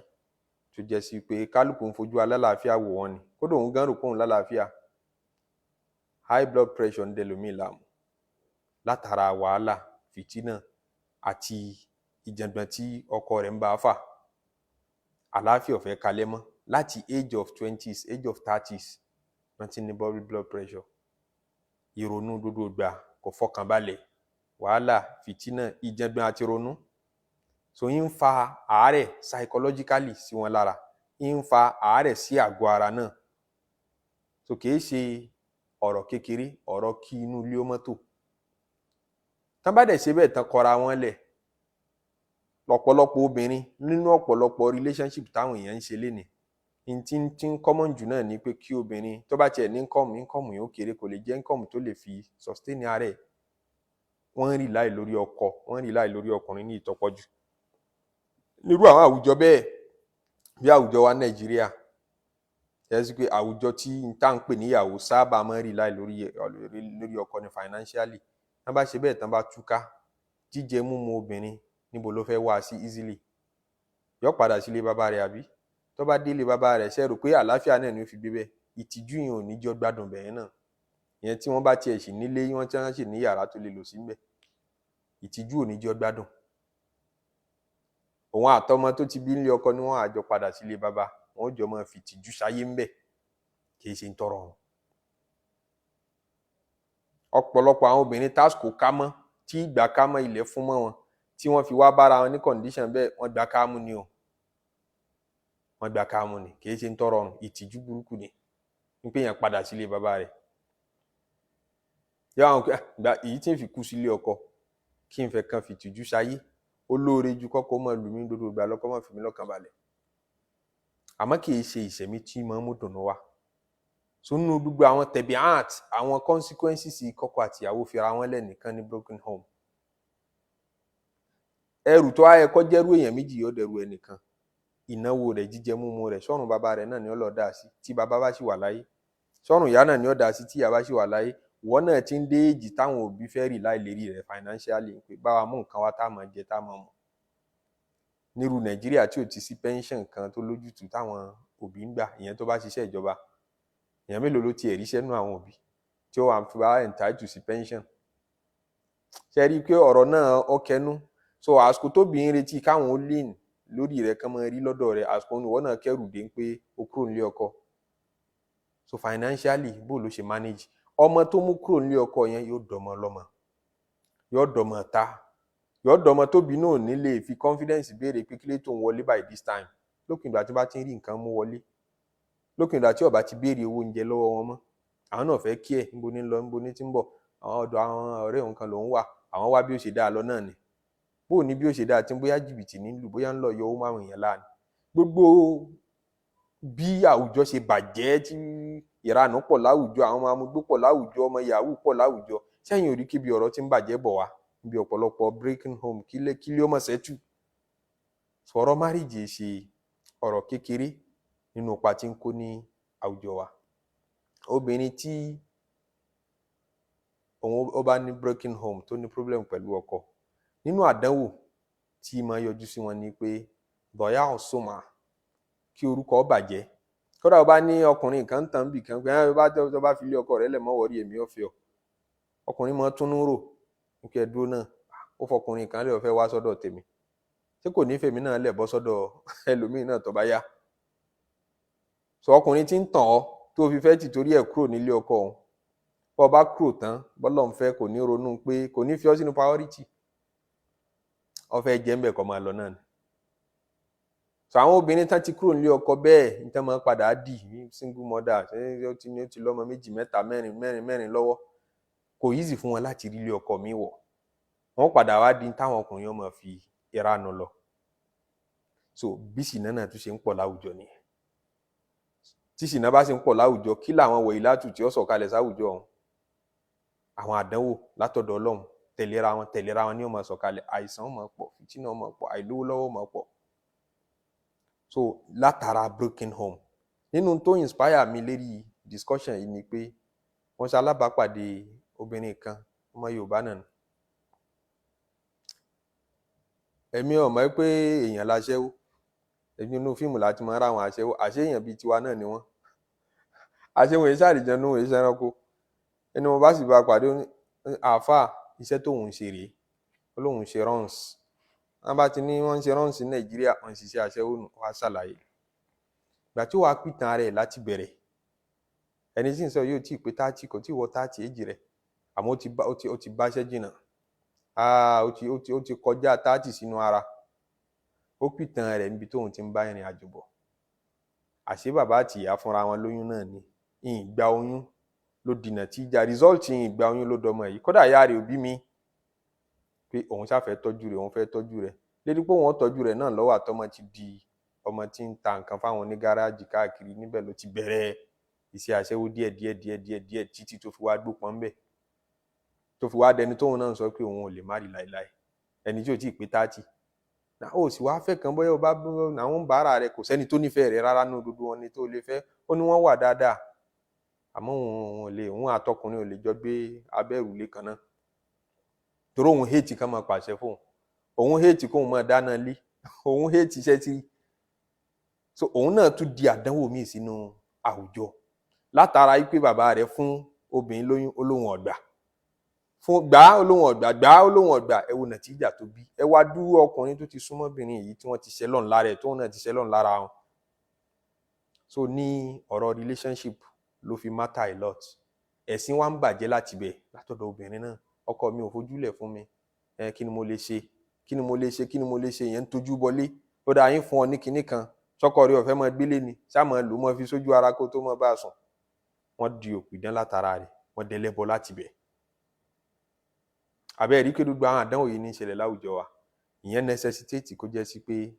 tó jẹ́ sí pé kálukú ń fojú alálàáfíà wò wọ́n ni. Kódà òun gan rò pé òun lálàáfíà. High blood pressure ń dẹlòmíì láàmú látara wàhálà, fìtínà àti ìjàngbọ̀n tí ọkọ rẹ̀ ń bá fà. Àlàáfíà ò fẹ́ kalẹ̀ mọ́. Láti age of 20s, age of 30s, wọ́n ti ní blood pressure. Ìrònú gbogbo ìgbà, kò fọkànbalẹ̀, wàhálà, fìtínà, ìjàngbọ̀n àti ronú. So yín ń fa àárẹ̀ psychologically sí wọn lára, yín ń fa àárẹ̀ sí àgọ́ ara náà. So kìí ṣe ọ̀rọ̀ kékeré, ọ̀rọ̀ kí inú ilé ó mọ́tò. Tán bá dẹ̀ ṣe bẹ́ẹ̀ tán kọra wọn lẹ̀, lọ́pọ̀lọpọ̀ obìnrin nínú ọ̀pọ̀lọpọ̀ relationship táwọn èèyàn ń ṣe lénìí, tí ń common jù náà ni pé kí obìnrin tó bá tiẹ̀ ní income yìí ó kéré, kò lè jẹ́ income tó lè fi sustain ara ẹ̀. Wọ́n ń rely lórí ọkọ, wọ́n ń rely lórí ọkùnrin ní ìtọ́pọ̀jù. Nírú àwọn àwùjọ bẹ́ẹ̀, bí àwùjọ wa Nàìjíríà, yẹ sí pé àwùjọ tí n tá ń pè níyàwó sábà máa ń rely lórí ọkọ ní financially. Tán bá ṣe bẹ́ẹ̀ tán bá túká, jíjẹ múmu obìnrin níbo ló fẹ́ wá sí easily? Yóò padà sílé bàbá rẹ̀ àbí? Tó bá délé bàbá rẹ̀, ṣé rò pé àlàáfíà náà ni ó fi gbé bẹ́ẹ̀? Ìtìjú yẹn ò ní jọ gbádùn bẹ̀yẹn náà. Ìyẹn tí wọ́n bá tiẹ̀ sì nílé, wọ́n tí wọ́n sì ní yàrá tó lè lò sí ńbẹ̀, ìtìjú ò ní jọ gbádùn. Òun àtọmọ tó ti bí nílé ọkọ ni wọ́n á jọ padà sílé bàbá, wọ́n jọ máa fi ìtìjú sáyé ńbẹ̀, kì í ṣe ń tọrọ wọn. Ọ̀pọ̀lọpọ̀ àwọn obìnrin tásìkò ká mọ́, tí ìgbà ká mọ́ ilẹ̀ fún mọ́ wọn, tí wọ́n fi wá bára wọn ní condition bẹ́ẹ̀, wọ́n gbà kámú ni o. Wọ́n gbà kámú ni, kì í ṣe ń tọrọ ọ̀run, ìtìjú burúkú ni. Ń pè yàn padà sílé bàbá rẹ̀. Yọ àwọn ìgbà èyí tí ń fi kú sílé ọkọ, kí n fẹ́ kan fi ìtìjú sáyé, ó lóore ju kọ́kọ́ mọ́ lù mí gbogbo ìgbà lọ́kọ́ mọ́ fi mí lọ́kàn balẹ̀. Àmọ́ kì í ṣe ìṣẹ̀mí tí máa ń mú dùnnú wá. So nínú gbogbo àwọn tẹ̀bíàt, àwọn consequences kọ́kọ́ àtìyàwó fira wọn lẹ̀ nìkan ní broken home. Ẹrù tó ayẹ kó jẹ́rú èèyàn méjì yóò dẹrù ẹnìkan. Ìnáwó rẹ̀, jíjẹ múmu rẹ̀, sọ́run bàbá rẹ̀ náà ni ó lọ dá sí tí bàbá bá sì wà láyé. Sọ́run ìyá náà ni ó dá sí tí ìyá bá sì wà láyé. wọ́n náà ti ń dé èjì táwọn òbí fẹ́ rí láì lérí rẹ̀ financially pé báwa mú nǹkan wá tá a máa jẹ tá a máa mu. Nírú Nàìjíríà tí ò ti sí pension kan tó lójútùú táwọn òbí ń gbà, ìyẹn tó bá ṣiṣẹ́ ìjọba, èèyàn mélòó ló tiẹ̀ ríṣẹ́ nú àwọn òbí tí ó wà fi wá entitled sí pension. Ṣe rí i pé ọ̀rọ̀ náà ó kẹnu. So àsìkò tóbi ń retí káwọn ó lean lórí rẹ̀ kán máa rí lọ́dọ̀ rẹ̀, àsìkò ìwọ náà kẹrù dé pé ó kúrò nílé ọkọ. So financially bó ló ṣe manage. Ọmọ tó mú kúrò nílé ọkọ yẹn yóò dọmọ lọ́mọ, yóò dọmọ ta, yóò dọmọ tóbi náà ní lè fi confidence béèrè pé kílé tó ń wọlé by this time, lópin ìgbà tí bá ti ń rí nǹkan mú wọlé, lópin ìgbà tí ó bá ti béèrè owó oúnjẹ lọ́wọ́ wọn mọ́. Àwọn náà fẹ́ kí ẹ̀ níbo ní lọ níbo ní ti ń bọ̀, àwọn ọ̀dọ̀ àwọn ọ̀rẹ́ òun kan ló ń wà, àwọn wá bí ó ṣe dáa lọ náà ni. Bó ní bí ó ṣe dáa tí bóyá jìbìtì nílùú, bóyá ń lọ yọ owó máwọn èèyàn láàánú. Gbogbo bí àwùjọ ṣe bàjẹ́ tí ìranù pọ̀ láwùjọ, àwọn ọmọ amúgbó pọ̀ láwùjọ, ọmọ yahoo pọ̀ láwùjọ, sẹ́yìn ò rí kíbi ọ̀rọ̀ tí ń bàjẹ́ bọ̀ wá níbi ọ̀pọ̀lọpọ̀ breaking home kílé ó mọ̀ sẹ́tù. Sọ̀rọ̀ marriage ṣe ọ̀rọ̀ kékeré nínú ipa tí ń kó ní àwùjọ wa. Obìnrin tí ó bá ní breaking home tó ní problem pẹ̀lú ọkọ, nínú àdánwò tí máa yọjú sí wọn ni pé bọ̀yá ọ̀sùnmà, kí orúkọ bàjẹ́. Kódà ó bá ní ọkùnrin kan tàn bì kan pé tó bá fi lé ọkọ rẹ̀ lẹ̀ mọ́ wọrí èmi ọ̀fẹ́ ọ. Ọkùnrin máa túnú rò nípa ẹ̀dúró náà, ó fọkùnrin kan lè ọ̀fẹ́ wá sọ́dọ̀ tèmi, ṣé kò ní fèmí náà lẹ̀ bọ́ sọ́dọ̀ ẹlòmíì náà tó bá yá. So ọkùnrin tí ń tàn ọ́ tó fi fẹ́ tì torí ẹ̀ kúrò nílé ọkọ òun, bọ́ bá kúrò tán bọ́lọ̀ ń fẹ́ kò ní ronú pé kò ní fi ọ́ sínú priority, ó fẹ́ jẹ́ ń bẹ̀ kó máa lọ náà ni. So àwọn obìnrin tán ti kúrò nílé ọkọ bẹ́ẹ̀ ní tán máa padà dì ní single mother, ṣé ó ti lọ́mọ méjì mẹ́ta mẹ́rin lọ́wọ́, kò easy fún wọn láti rí ilé ọkọ mi wọ̀. Wọ́n padà wá di táwọn ọkùnrin ọmọ fi ìranù lọ. So bí ṣìnà náà tún ṣe ń pọ̀ láwùjọ nìyẹn. Tí ṣìnà bá ṣe ń pọ̀ láwùjọ, kí làwọn wọ̀nyí látù tí ó sọ̀kalẹ̀ sáwùjọ ọ̀hún? Àwọn àdánwò látọ̀dọ̀ Ọlọ́run tẹ̀léra wọn ní ó máa sọ̀kalẹ̀, àìsàn ó máa pọ̀, fìtínà ó máa pọ̀, àìlówó lọ́wọ́ ó máa pọ̀. So látara broken home, nínú tó inspire mi lérí discussion yìí ni pé wọ́n ṣe alábàápàdé obìnrin kan ọmọ Yorùbá náà. Èmi ò mọ̀ pé èèyàn láṣẹ́wó, èmi inú fíìmù láti máa ra àwọn àṣẹ́wó, àṣé èèyàn bíi tiwa náà ni wọ́n. Àṣé wọn èṣà àlìjẹnú wọn èṣà ẹranko. Ẹni mo bá sì bá pàdé àáfàá iṣẹ́ tóun ṣe rèé, olóhùn ṣe runs. Wọ́n bá ti ní wọ́n ń ṣe runs ní Nàìjíríà, wọ́n ń ṣiṣẹ́ àṣẹ́wó nù, wá ṣàlàyé. Ìgbà tí wàá pìtàn rẹ̀ láti bẹ̀rẹ̀, ẹni tí ń sọ yóò tí ì pé 30, kò tí ì wọ 30 èjì rẹ̀, àmọ́ ó ti báṣẹ́ jìnnà. Ó ti kọjá 30 sínú ara. Ó pìtàn rẹ̀ níbi tóun ti ń bá ìrìn àjò bọ̀. Àṣé bàbá àti ìyá fúnra wọn lóyún náà ni, ìgbà oyún ló dìnà tí ìjà result ìgbà oyún ló dọmọ yìí. Kódà ìyá rẹ̀ òbí mi pé òun ṣàfẹ́ tọ́jú rẹ̀, òun fẹ́ tọ́jú rẹ̀, lédi pé wọ́n tọ́jú rẹ̀ náà lọ́wọ́ àtọmọ ti di ọmọ tí ń ta nǹkan fáwọn ní gáràjì káàkiri. Níbẹ̀ ló ti bẹ̀rẹ̀ iṣẹ́ àṣẹ́wó díẹ̀ títí tó fi wá gbópọn ńbẹ̀, tó fi wá dẹni tóun náà sọ pé òun ò lè má rí láéláé, ẹni tí ò tí ì pé 30. Ó sì wá fẹ́ kan bóyá ó bá àwọn bàárà rẹ̀, kò sẹ́ni tó nífẹ̀ẹ́ rẹ̀ rárá nínú gbogbo wọn ni tó lè fẹ́. Ó ní wọ́n wà dáadáa, àmọ́ òun àtọkùnrin ò lè jọ gbé abẹ́rù lé kan náà, torí òun hate ká máa pàṣẹ fóun, òun hate kóun máa dáná lé, òun hate iṣẹ́ tí. So òun náà tún di àdánwò míì sínú àwùjọ látara pé bàbá rẹ̀ fún obìnrin lóyún, olóhùn ọ̀gbà, fún gbà olóhùn ọ̀gbà. Ẹ wo nàtíjà tó bí. Ẹ wá dúró ọkùnrin tó ti súnmọ́bìnrin yìí tí wọ́n ti ṣẹlọ́n lára ẹ̀, tóun náà ti ṣẹlọ́n lára wọn. So ní ọ̀rọ̀ relationship ló fi matter a lot. Ẹ̀sìn wa ń bàjẹ́ láti bẹ̀ látọ̀dọ̀ obìnrin náà. Ọkọ mi ò fojúlẹ̀ fún mi, kí ni mo lè ṣe, ìyẹn ń tojú bọlé. Ó dáa yín fún ọ ní kinní kan, sọ́kọ rẹ̀ ọ̀fẹ́ mọ́ gbélé ni, ṣá mọ́ lò mọ́ fi sójú ara kó tó mọ́ bá sùn. Wọ́n di òpìdán látara rẹ̀, wọ́n dẹlẹ́bọ láti bẹ̀. Àbẹ́ rí pé gbogbo àwọn àdánwò yìí ní ìṣẹ̀lẹ̀ láwùjọ wa. Ìyẹn necessitate kó jẹ́ sí pé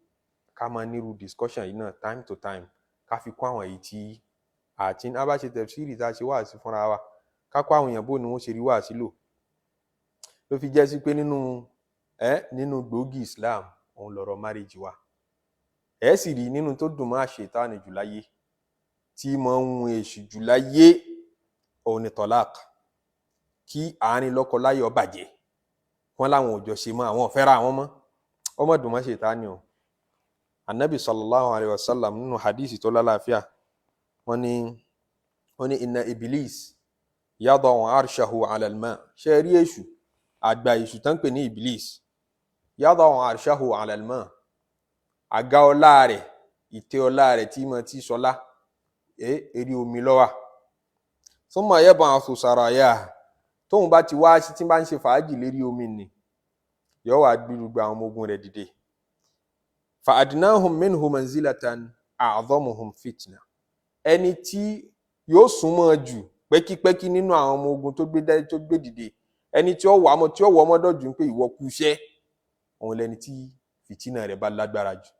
ká máa nírú discussion yìí náà time to time, ká fi kó àwọn èyí tí àti bá ṣe tẹ̀síìrì tá a ṣe wáàsí fúnra wa, ká kó àwọn èèyàn bó ni wọ́n ṣe rí wáàsí lò. Ló fi jẹ́ sí pé nínú gbòógì Islam òun lọ̀rọ̀ marriage wa. Ẹ sì rí nínú tó dùn mọ́ àṣetánì jù láyé, tí mọ́ ń hun èṣù jù láyé, òun ni tọ́lák. kí àárín lọ́kọ-láya ó bàjẹ́ wọ́n láwọn ò jọ ṣe mọ́ àwọn ò fẹ́ra àwọn mọ́ ọmọ dùn mọ́ ṣètánì o. Anabi sallallahu alayhi wa sallam nínú hadisi tó lálàáfíà wọ́n ní inna iblis yada'u arshahu ala al-ma. ṣe rí èṣù àgbà èṣù tán pè ní iblis yada'u arshahu ala al-ma, àga ọlá rẹ̀ ìtẹ́ ọlá rẹ̀ tí mo ti sọlá eré omi ló wà. thumma yab'athu saraya, tóun bá ti wá sí tí bá ń ṣe fàájì lérí omi ni yóò wá gbírùgbà àwọn ọmọ ogun rẹ̀ dìde. fa adnahum minhu manzilatan a'dhamuhum fitna, ẹni tí yóò súnmọ́ jù pẹ́kípẹ́kí nínú àwọn ọmọ ogun tó gbé dìde, ẹni tí ó wọ ọmọdọ́jú pé ìwọ kú iṣẹ́, òun lẹni tí fìtínà rẹ̀ bá lágbára jù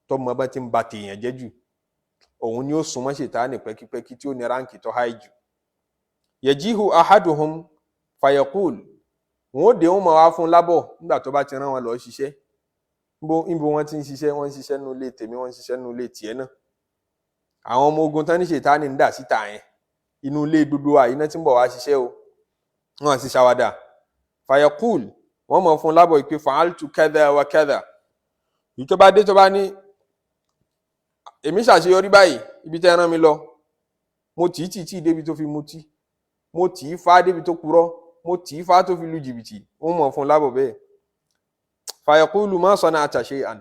tọ́mọ bá ti ń ba tèèyàn jẹ́ jù, òun ni ó súnmọ́ ṣètánì pẹ́kípẹ́kí tí ó ní ráǹkì tó háì jù. yajihu ahaduhum fayaqul, wọn ó dé wọn máa wá fún lábọ̀ nígbà tó bá ti rán wọn lọ ṣiṣẹ́. níbo wọn ti ń ṣiṣẹ́, wọ́n ń ṣiṣẹ́ nínú ilé tèmi, wọ́n ń ṣiṣẹ́ nínú ilé tiẹ̀ náà. àwọn ọmọ ogun tán ní ṣètánì ń dà síta yẹn inú ilé gbogbo wa iná tí ń bọ̀ wá ṣiṣẹ́ o, wọn sì ṣàwádà. fayaqul, wọ́n mọ̀ fún lábọ̀ ìpè fa'altu kadha wa kadha. èyí tó bá dé tó bá ní èmi ṣàṣeyọrí báyìí ibi tẹ́ rán mi lọ, mo tì í débi tó fi mutí, mo tì í fá débi tó purọ́, mo tì í fá tó fi lu jìbìtì, wọ́n mọ̀ fún lábọ̀ bẹ́ẹ̀. fayaqulu ma sana'ta shay'an,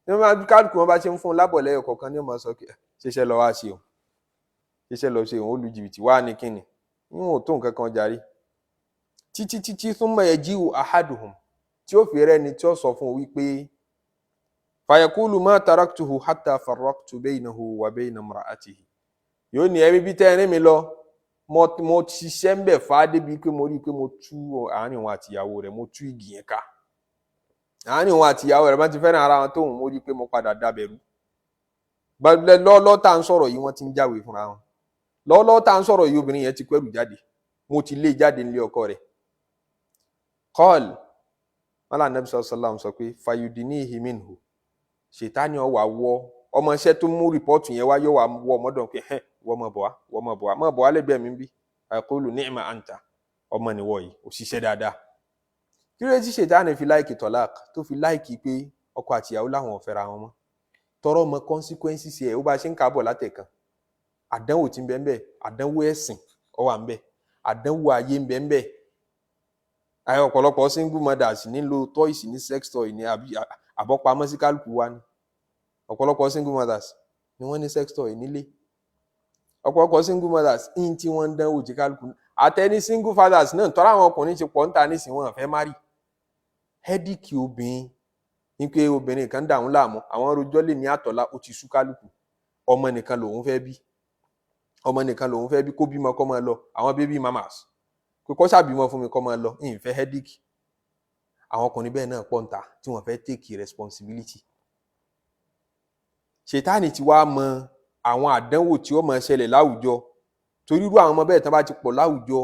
ní wọ́n kálukú wọn bá ṣe ń fún lábọ̀ lẹ́yọ̀ kọ̀ọ̀kan ní ọmọ sọ pé ṣiṣẹ́ lọ wá ṣe o, ṣiṣẹ́ lọ ṣe òun ó lu jìbìtì wá ní kíni, níwọ̀n tó nǹkan kan jarí. títí thumma yaji'u ahaduhum, tí ó fi rẹ́ni tí ó sọ fún wípé fayaqulu ma taraktuhu hatta farraqtu baynahu wa bayna imra'atihi, yóò ní ẹbí bí tẹ́rin mi lọ mo ṣiṣẹ́ ń bẹ̀ fà débi pé mo rí pé mo tú àárín òun àtìyàwó rẹ̀, mo tú igi yẹn ká. àárín òun àtìyàwó rẹ̀ bá ti fẹ́ràn ara wọn tóun, mo rí pé mo padà dábẹ̀rú. lọ́lọ́ tá à ń sọ̀rọ̀ yìí wọ́n ti ń jáwèé fúnra wọn. lọ́lọ́ tá à ń sọ̀rọ̀ yìí obìnrin yẹn ti kẹ́rù jáde, mo ti lé jáde nílé ọkọ rẹ̀. qal, mọ́lá Nabi sallallahu alaihi wasallam sọ pé fayudinihi minhu, ṣètánì ó wá wọ́ ọmọ iṣẹ́ tó mú rìpọ́ọ̀tù yẹn wá, yóò wá wọ́ ọmọdọ̀ pé wọ́n mọ̀ bọ̀ wá lẹ́gbẹ̀ẹ́ mi bí àìkólù ni'ma anta, ọmọ nìwọ̀ yìí ò ṣiṣẹ́ dáadáa. kí ló tí ṣètánì fi láìkì tọ́lák, tó fi láìkì pé ọkọ àtìyàwó láwọn ò fẹ́ra wọn mọ́, tọrọ mọ consequences ẹ̀ ó bá ṣe ń kábọ̀ látẹ̀kan. àdánwò tí ń bẹ ń bẹ, àdánwò ẹ̀sìn ó wà ń bẹ, àdánwò ayé ń bẹ ń bẹ. ọ̀pọ̀lọpọ̀ single mothers nílò toys ní sex toy ní àbọ̀pamọ́ sí kálukú wa ni. ọ̀pọ̀lọpọ̀ single mothers ni wọ́n ní sex toy nílé. ọ̀pọ̀lọpọ̀ single mothers in tí wọ́n ń dánwò jí kálukú. àtẹni single fathers náà tọ́ra àwọn ọkùnrin ti pọ̀ ń ta nísìnyí wọn fẹ́ márì. headache obìnrin ní pé obìnrin kan dà wọ́n láàmú, àwọn rojọ́ lè ní àtọ̀lá ó ti sú kálukú. ọmọ nìkan lòun fẹ́ bí, kó bímọ kó máa lọ, àwọn baby mamas pé kó ṣàbímọ fún mi kó máa lọ, ìfẹ́ headache. àwọn ọkùnrin bẹ́ẹ̀ náà pọ̀ ń ta tí wọ́n fẹ́ take responsibility. ṣètánì ti wá mọ àwọn àdánwò tí ó máa ṣẹlẹ̀ láwùjọ, torí irú àwọn ọmọ bẹ́ẹ̀ tán bá ti pọ̀ láwùjọ,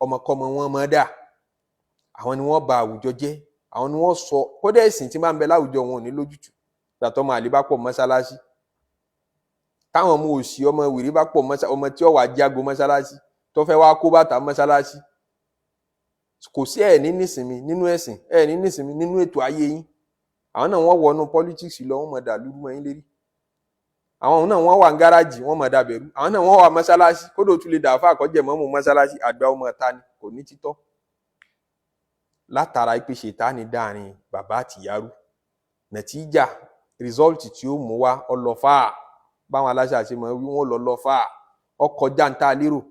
ọmọkọ́mọ wọn máa dà, àwọn ni wọ́n ba àwùjọ jẹ́, àwọn ni wọ́n sọ kódà ẹ̀sìn tí máa ń bẹ láwùjọ wọn ò ní lójútùú. gbàtọ́ ọmọ àlè bá pọ̀ mọ́ṣáláṣí, táwọn ọmọ òsì ọmọ wèrè bá pọ̀ ọmọ tí ó wà jágo mọ́ṣáláṣí tó fẹ́ wá kó bàtà mọ́ṣáláṣí, kò sí ẹ̀ ní nísìmí nínú ẹ̀sìn, ẹ̀ ní nísìmí nínú ètò ayé yín. àwọn náà wọ́n wọnú politics lọ, wọ́n mọ̀ dà lúrú mọ́ yín lérí. àwọn náà wọ́n wà ń gáràjì, wọ́n mọ̀ dàbẹ̀rú. àwọn náà wọ́n wà mọ́ṣáláṣí, kódò tún lè dàáfà àkọ́jẹ̀ mọ́mú mọ́ṣáláṣí, àgbà ọmọ ta ni kò ní títọ́. látara pé ṣètánì dáàrin bàbá àtìyárú, nàtíjà result tí ó mú wá ọlọ́fà, báwọn aláṣà ṣe mọ̀ wí wọ́n lọ́fà, ọkọjá ń ta lérò,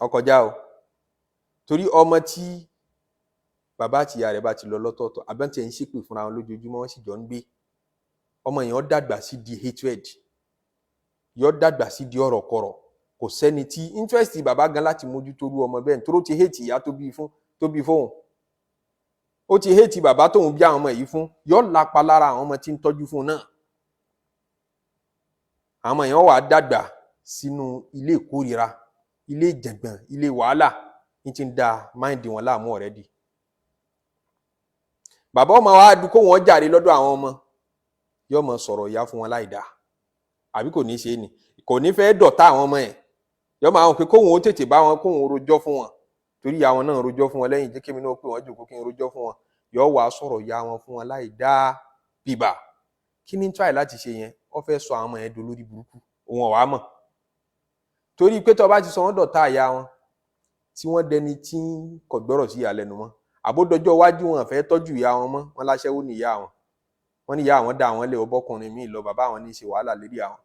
ọkọjá o. torí ọmọ tí bàbá àtìyá rẹ̀ bá ti lọ lọ́tọ̀ọ̀tọ̀, àbẹ́ntì ẹ̀ ń ṣépè fúnra wọn lójoojúmọ́, wọ́n sì jọ ń gbé, ọmọ yẹn ó dàgbà sí di hatred, yóò dàgbà sí di ọ̀rọ̀kọ̀rọ̀. kò sẹ́ni tí interest bàbá gan láti mójútó rú ọmọ bẹ́ẹ̀, nítorí ó ti hate ìyá tó bí fóun, ó ti hate bàbá tóun bí àwọn ọmọ yìí fún, yóò lápa lára àwọn ọmọ tí ń tọ́jú fún náà. àwọn ọmọ yẹn wà dàgbà sínú ilé ìkórira, ilé ìjàngbọ̀n, ilé wàhálà, ní ti ń da máìndì wọn láàmú already. bàbá ọmọ wa dúkó wọn jàre lọ́dọ̀ àwọn ọmọ, yóò mọ sọ̀rọ̀ ìyá fún wọn láì dáa, àbí kò ní ṣe ni, kò ní fẹ́ dọ̀tá àwọn ọmọ ẹ̀, yóò máa hàn pé kóhun ó tètè bá wọn, kóhun rojọ́ fún wọn, torí ìyá wọn náà rojọ́ fún wọn lẹ́yìn jẹ́ kémi náà pé wọ́n jòkó kí n rojọ́ fún wọn, yóò wá sọ̀rọ̀ ìyá wọn fún wọn láì dá bìbà. Kí ni try láti ṣe yẹn? Ó fẹ́ sọ àwọn ọmọ yẹn dolórí burúkú, òun ọ̀wá mọ̀. Torí pé tó bá ti sọ wọ́n dọ̀tá ìyá wọn, tí wọ́n dẹni tí kò gbọ́rọ̀ sí ìyá lẹ́nu mọ́, àbódọjọ́ iwájú wọn fẹ́ tọ́jú ìyá wọn mọ́, wọn láṣẹ́wó ní ìyá wọn, wọ́n ní ìyá àwọn dá àwọn lé ọbọ̀kùnrin míì lọ, bàbá àwọn ní í ṣe wàhálà lérí àwọn.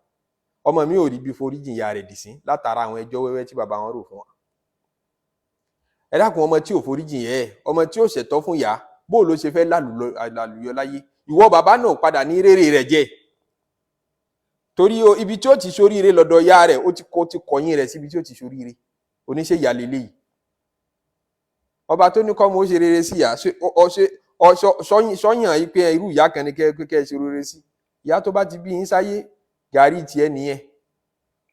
Ọmọ mi ò rí bí foríjìn ìyá rẹ̀ dì sí látara àwọn ẹjọ́ wẹ́wẹ́ tí bàbá wọn rò fún wọn. Ẹ dákun, ọmọ tí ò foríjìn yẹ, ọmọ tí ò ṣẹ̀tọ́ fún ìyá, bó ló ṣe fẹ́ lálùyọ láyé? Ìwọ bàbá náà padà ní rere rẹ̀ jẹ, torí ibi tí ó ti ṣoríire lọ́dọ̀ ìyá rẹ̀ ó ti kọ̀yìn rẹ̀ síbi tí ó ti ṣoríire. Oníṣẹ́ ìyá lélẹ́yìí. Ọba tó ní kọ́ mo ṣe rere sí ìyá sọ́yàn yìí pé irú ìyá kan ní kẹ́ ṣe rere sí. Ìyá tó bá ti bí yín sáyé, gàrí tiẹ̀ nìyẹn,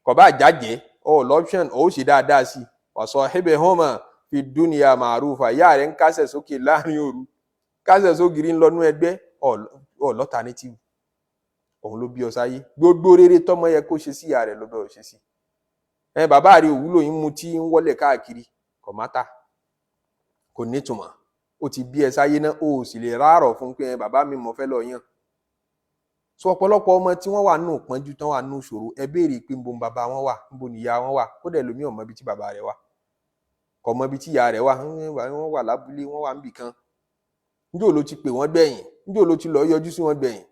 kò bá jájẹ́ lọ́pṣọ̀n ó ṣe dáadáa sí. wasahibhuma fi dunya ma'rufa. Ìyá rẹ̀ ń kásẹ̀ sókè láàrin òru, kásẹ̀ sógiri ń lọ́nú ẹgbẹ́, alternative. Òun ló bí ọ sáyé. Gbogbo rere tọ́mọ yẹ kó ṣe sí ìyá rẹ̀ lọ́dọ̀ ṣe sí. Bàbá rẹ̀ òwúlò yín mu tí ń wọlé káàkiri, kò mátà, kò nítumọ̀. Ó ti bí ẹ sáyé náà, ó sì lè ráàrọ̀ fún pé bàbá mi mọ̀ fẹ́ lọ yàn. So ọ̀pọ̀lọpọ̀ ọmọ tí wọ́n wà nù pọ́njú tán wà nù ṣòro, ẹ béèrè pé níbo bàbá wọn wà, níbo nìyá wọn wà. Kódà ẹlòmíì ò mọ ibi tí bàbá rẹ̀ wà, kò mọ ibi tí ìyá rẹ̀ wà. Wọ́n wà lábúlé, wọ́n wà níbì kan. Níjọ́ ló ti pè wọ́n gbẹ̀yìn, níjọ́ ló ti lọ yọjú sí wọn gbẹ̀yìn.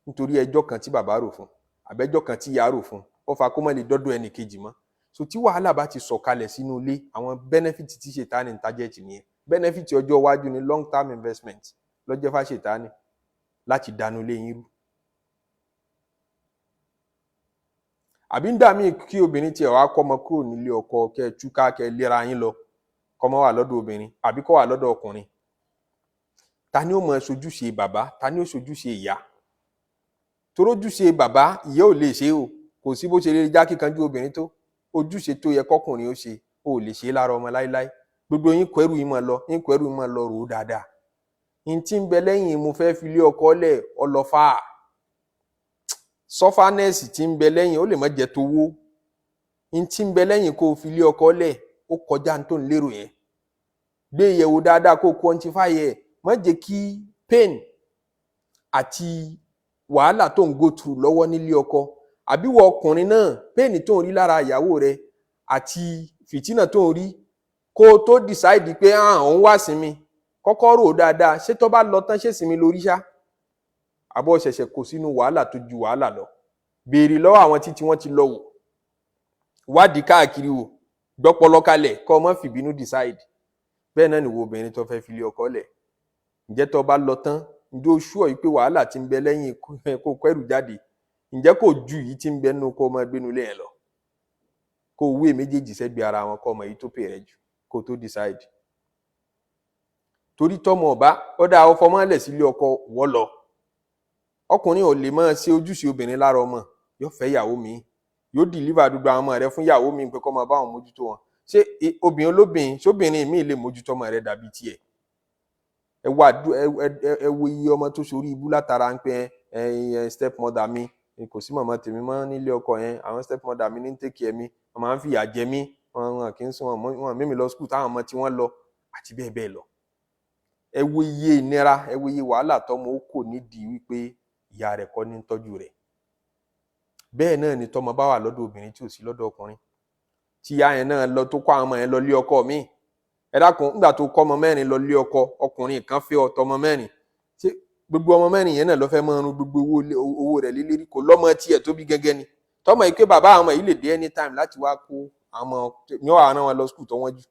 Nítorí ẹjọ́ kan tí bàbá rò fún, àbẹ́jọ́ kan tí ìyá rò fún, ó fa kó má lè dọ́dọ̀ ẹnì kejì mọ́. So tí wàhálà bá ti sọ̀kalẹ̀ sínú ilé, àwọn benefit tí ṣètánì ń target nìyẹn. Benefit ọjọ́ iwájú ni long term investment lọ́jọ́ fà ṣètánì láti dànù ilé yín rú. Àbí ń dà mí kí obìnrin tiẹ̀ wá kọ́mọ kúrò nílé ọkọ, kẹ́ túká, kẹ́ lera yín lọ, kọ́mọ wà lọ́dọ̀ obìnrin àbí kó wà lọ́dọ̀ ọkùnrin. Ta ni ó mọ ṣojúṣe bàbá, ta ni ó ṣojúṣe ìyá? Torójúṣe bàbá ìyá ò lè ṣe o, kò sí bó ṣe lè já kíkanjú obìnrin tó. Ojúṣe tó yẹ kọkùnrin ó ṣe, ó lè ṣe lára ọmọ láíláí. Gbogbo yín kọ ẹrù yín máa lọ, yín kọ ẹrù yín máa lọ rò ó dáadáa. Yín tí ń bẹ lẹ́yìn mo fẹ́ fi lé ọkọ lẹ̀ ọlọ́fà. Sọ́fánẹ́sì tí ń bẹ lẹ́yìn ó lè má jẹ́ tówó. Yín tí ń bẹ lẹ́yìn kó fi lé ọkọ lẹ̀ ó kọjá tó ń lérò yẹn. Gbé ìyẹ̀wò dáadáa kó quantify ẹ̀. Má jẹ́ kí pain àti wàhálà tó ń go through lọ́wọ́ nílé ọkọ, àbí wọ ọkùnrin náà pain tó ń rí lára ìyàwó rẹ̀ àti fìtínà tó ń rí, kó tó decide pé òun wá sinmi, kọ́kọ́ rò ó dáadáa. Ṣé tó bá lọ tán ṣé sinmi lórí ṣá? Àbọ̀ ṣẹ̀ṣẹ̀ kò sínú wàhálà tó ju wàhálà lọ. Béèrè lọ́wọ́ àwọn títí wọ́n ti lọ wò, wádìí káàkiri wò, gbọ́pọlọ kalẹ̀ kọ́ ọmọ fìbínú decide. Bẹ́ẹ̀ náà ni wo obìnrin tó fẹ́ fi lé ọkọ lẹ̀. Ǹjẹ́ tó bá lọ tán, ǹjẹ́ ó ṣúọ̀ yìí pé wàhálà ti ń bẹ lẹ́yìn kó kẹ́rù jáde, ǹjẹ́ kò ju yìí tí ń bẹ nínú kó ọmọ gbénu lé ẹ̀ lọ? Kó wé méjèèjì sẹ́gbẹ̀ẹ́ ara wọn kọ́ ọmọ yìí tó pè rẹ̀ jù kó tó decide. Torí tọ́mọ ọba ọ̀dà ọfọmọ́lẹ̀ sílé ọkọ wọ́ lọ. Ọkùnrin ò lè máa ṣe ojúṣe obìnrin lára ọmọ, yóò fẹ́ ìyàwó mi, yóò deliver gbogbo àwọn ọmọ rẹ̀ fún ìyàwó mi pé kó máa bá wọn mójútó wọn. Ṣé obìnrin olóbìnrin, ṣóbìnrin mi lè mójútó ọmọ rẹ̀ dàbí tiẹ̀? Ẹ wo iye ọmọ tó ṣorí ibú látara ń pẹ́ step mother mi, kò sí màmá tèmi mọ́ nílé ọkọ yẹn, àwọn step mother mi ní take care mi, wọ́n máa ń fìyà jẹ mí, wọn kì í sún wọn mímí lọ school táwọn ọmọ tí wọ́n lọ àti bẹ́ẹ̀ bẹ́ẹ̀ lọ. Ẹ wo iye ìnira, ẹ wo iye wàhálà tọmọ ó kò nídìí wípé ìyá rẹ̀ kọ́ ní tọ́jú rẹ̀. Bẹ́ẹ̀ náà ni tọmọ bá wà lọ́dọ̀ obìnrin tí ò sí lọ́dọ̀ ọkùnrin, tí ìyá yẹn náà lọ tó kọ́ àwọn ọmọ yẹn lọ lé ọkọ míì. Ẹ dákun, nígbà tó kọ́ ọmọ mẹ́rin lọ lé ọkọ, ọkùnrin kan fẹ́ ọmọ mẹ́rin, ṣé gbogbo ọmọ mẹ́rin yẹn náà ló fẹ́ máa run gbogbo owó rẹ̀ lélérí? Kò lọ́mọ tiẹ̀ tó bí gẹ́gẹ́ ni. Tọ́mọ yìí pé bàbá àwọn ọmọ yìí lè dé anytime láti wá kó àwọn ní ó wà rán wọn lọ school tó wọ́n jù,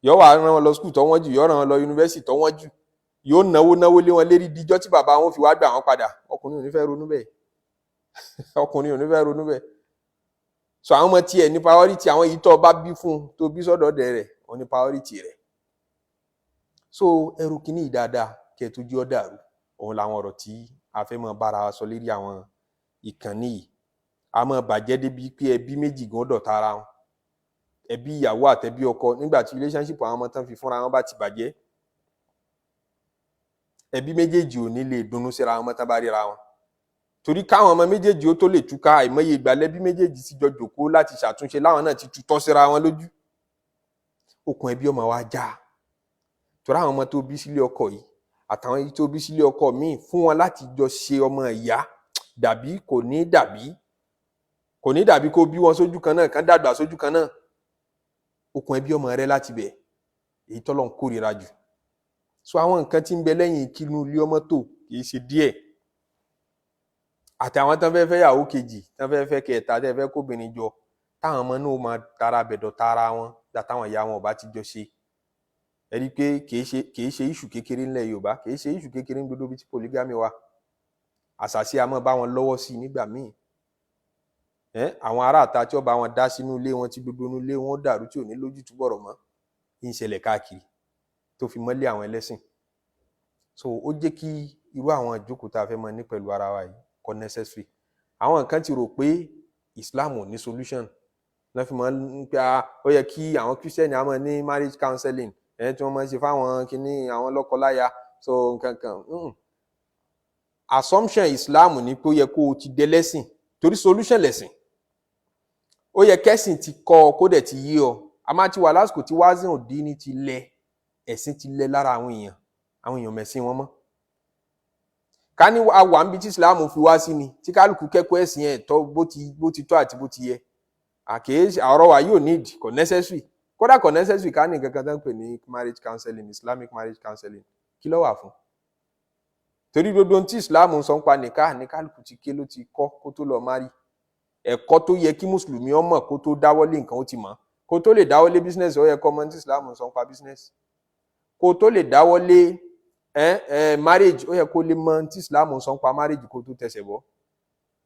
yóò wà rán wọn lọ school tó wọ́n jù, yóò rán wọn lọ university tó wọ́n jù, yóò náwó lé wọn lérí díjọ́ tí bàbá wọn fi wá gbà wọn padà. Ọkùnrin ò ní fẹ́ ronú bẹ́ẹ̀. Ọkùnrin ò ní fẹ́ ronú bẹ́ẹ̀. So àwọn ọmọ tiẹ̀ ní priority, àwọn yìí tó bá bí fún tó bí sọ́dọ̀ dẹ̀ rẹ̀ wọ́n ní priority rẹ̀. So ẹrù kìíní ìdáadáa kẹ́ tó jí ọ́ dàrú. Òun làwọn ọ̀rọ̀ tí a fẹ́ mọ bára wa sọ lérí àwọn ìkànnì yìí. A máa bàjẹ́ débi pé ẹbí méjì gan dọ̀tá ara wọn. Ẹbí ìyàwó àtẹbí ọkọ, nígbà tí relationship àwọn ọmọ tán fi fúnra wọn bá ti bàjẹ́, ẹbí méjèèjì ò ní lè dunnú síra wọn tán bá ríra wọn. Torí káwọn ọmọ méjèèjì ó tó lè túká, àìmọye ìgbà lẹ́bí méjèèjì sì jọ jókòó láti ṣàtúnṣe, láwọn náà ti tutọ́ síra wọn lójú. okùn ẹbí ọmọ wa já torí àwọn ọmọ tó bí sílé ọkọ yìí àtàwọn èyí tó bí sílé ọkọ míì fún wọn láti jọ ṣe ọmọ ìyá kò ní dàbí kó bí wọn sójú kan náà kán dàgbà sójú kan náà. Okùn ẹbí ọmọ rẹ láti bẹ̀ èyí tọ́lọ́run kórìíra jù. So àwọn nǹkan tí ń bẹ lẹ́yìn kínú ilé ọmọ tó kìí ṣe díẹ̀. Àtàwọn tán fẹ́ fẹ́ yàwó kejì tán fẹ́ fẹ́ kẹta tẹ́ fẹ́ kóbìnrin jọ táwọn ọmọ náà máa tara bẹ̀dọ̀ tara wọn dàtàwọn ìyá wọn ò bá ti jọ ṣe. Ẹ rí i pé kìí ṣe iṣu kékeré ńlẹ̀ Yorùbá, kìí ṣe iṣu kékeré ń gbogbo bí tí polygamy wà. Àṣàṣì a máa bá wọn lọ́wọ́ sí nígbà míì. Àwọn ará àta tí ó bá wọn dá sínú ilé wọn tí gbogbo inú ilé wọn dàrú tí ò ní lójútùú bọ̀rọ̀ mọ́ ń ṣẹlẹ̀ káàkiri tó fi mọ́lé àwọn ẹlẹ́sìn. So ó jẹ́ kí irú àwọn ìjókòó tá a fẹ́ mọ ní pẹ̀lú ara wa yìí kò necessary. Àwọn nǹkan ti rò pé Islam ò ní solution náà fi máa ń pé ó yẹ kí àwọn Christian á máa ní marriage counseling tí wọ́n máa ń ṣe fáwọn kìíní àwọn lọ́kọláya so nǹkan kan. Assumption Islam ni pé ó yẹ kó o ti dẹlẹ́sìn torí solution lẹ̀sìn. Ó yẹ kẹ́sìn ti kọ́ ọ kó dẹ̀ ti yé ọ. A máa ti wà lásìkò tí wázìn òdí ní ti lẹ ẹ̀sìn ti lẹ lára àwọn èèyàn mẹ̀sìn wọn mọ́. Ká ní àwa níbi tí Islam fi wá sí ni tí kálukú kẹ́kọ̀ọ́ ẹ̀sìn ẹ̀ tọ́ bó ti tọ́ àti bó ti yẹ. Àkèéṣe ọ̀rọ̀ wa yóò need kò necessary. Kódà kò necessary ká ní nǹkan kan tó ń pè ní marriage counseling, Islamic marriage counseling. Kí ló wà fún? Torí gbogbo ohun tí Islam ń sọ ń pa nìkáà ní kálukú ti ké ló ti kọ́ kó tó lọ marry. Ẹ̀kọ́ tó yẹ kí mùsùlùmí ó mọ̀ kó tó dáwọ́lé nǹkan ó ti mọ̀. Kó tó lè dáwọ́lé business ó yẹ kó mọ̀ tí Islam ń sọ ń pa business. Kó tó lè dáwọ́lé marriage ó yẹ kó lè mọ̀ tí Islam ń sọ ń pa marriage kó tó tẹsẹ̀ bọ́.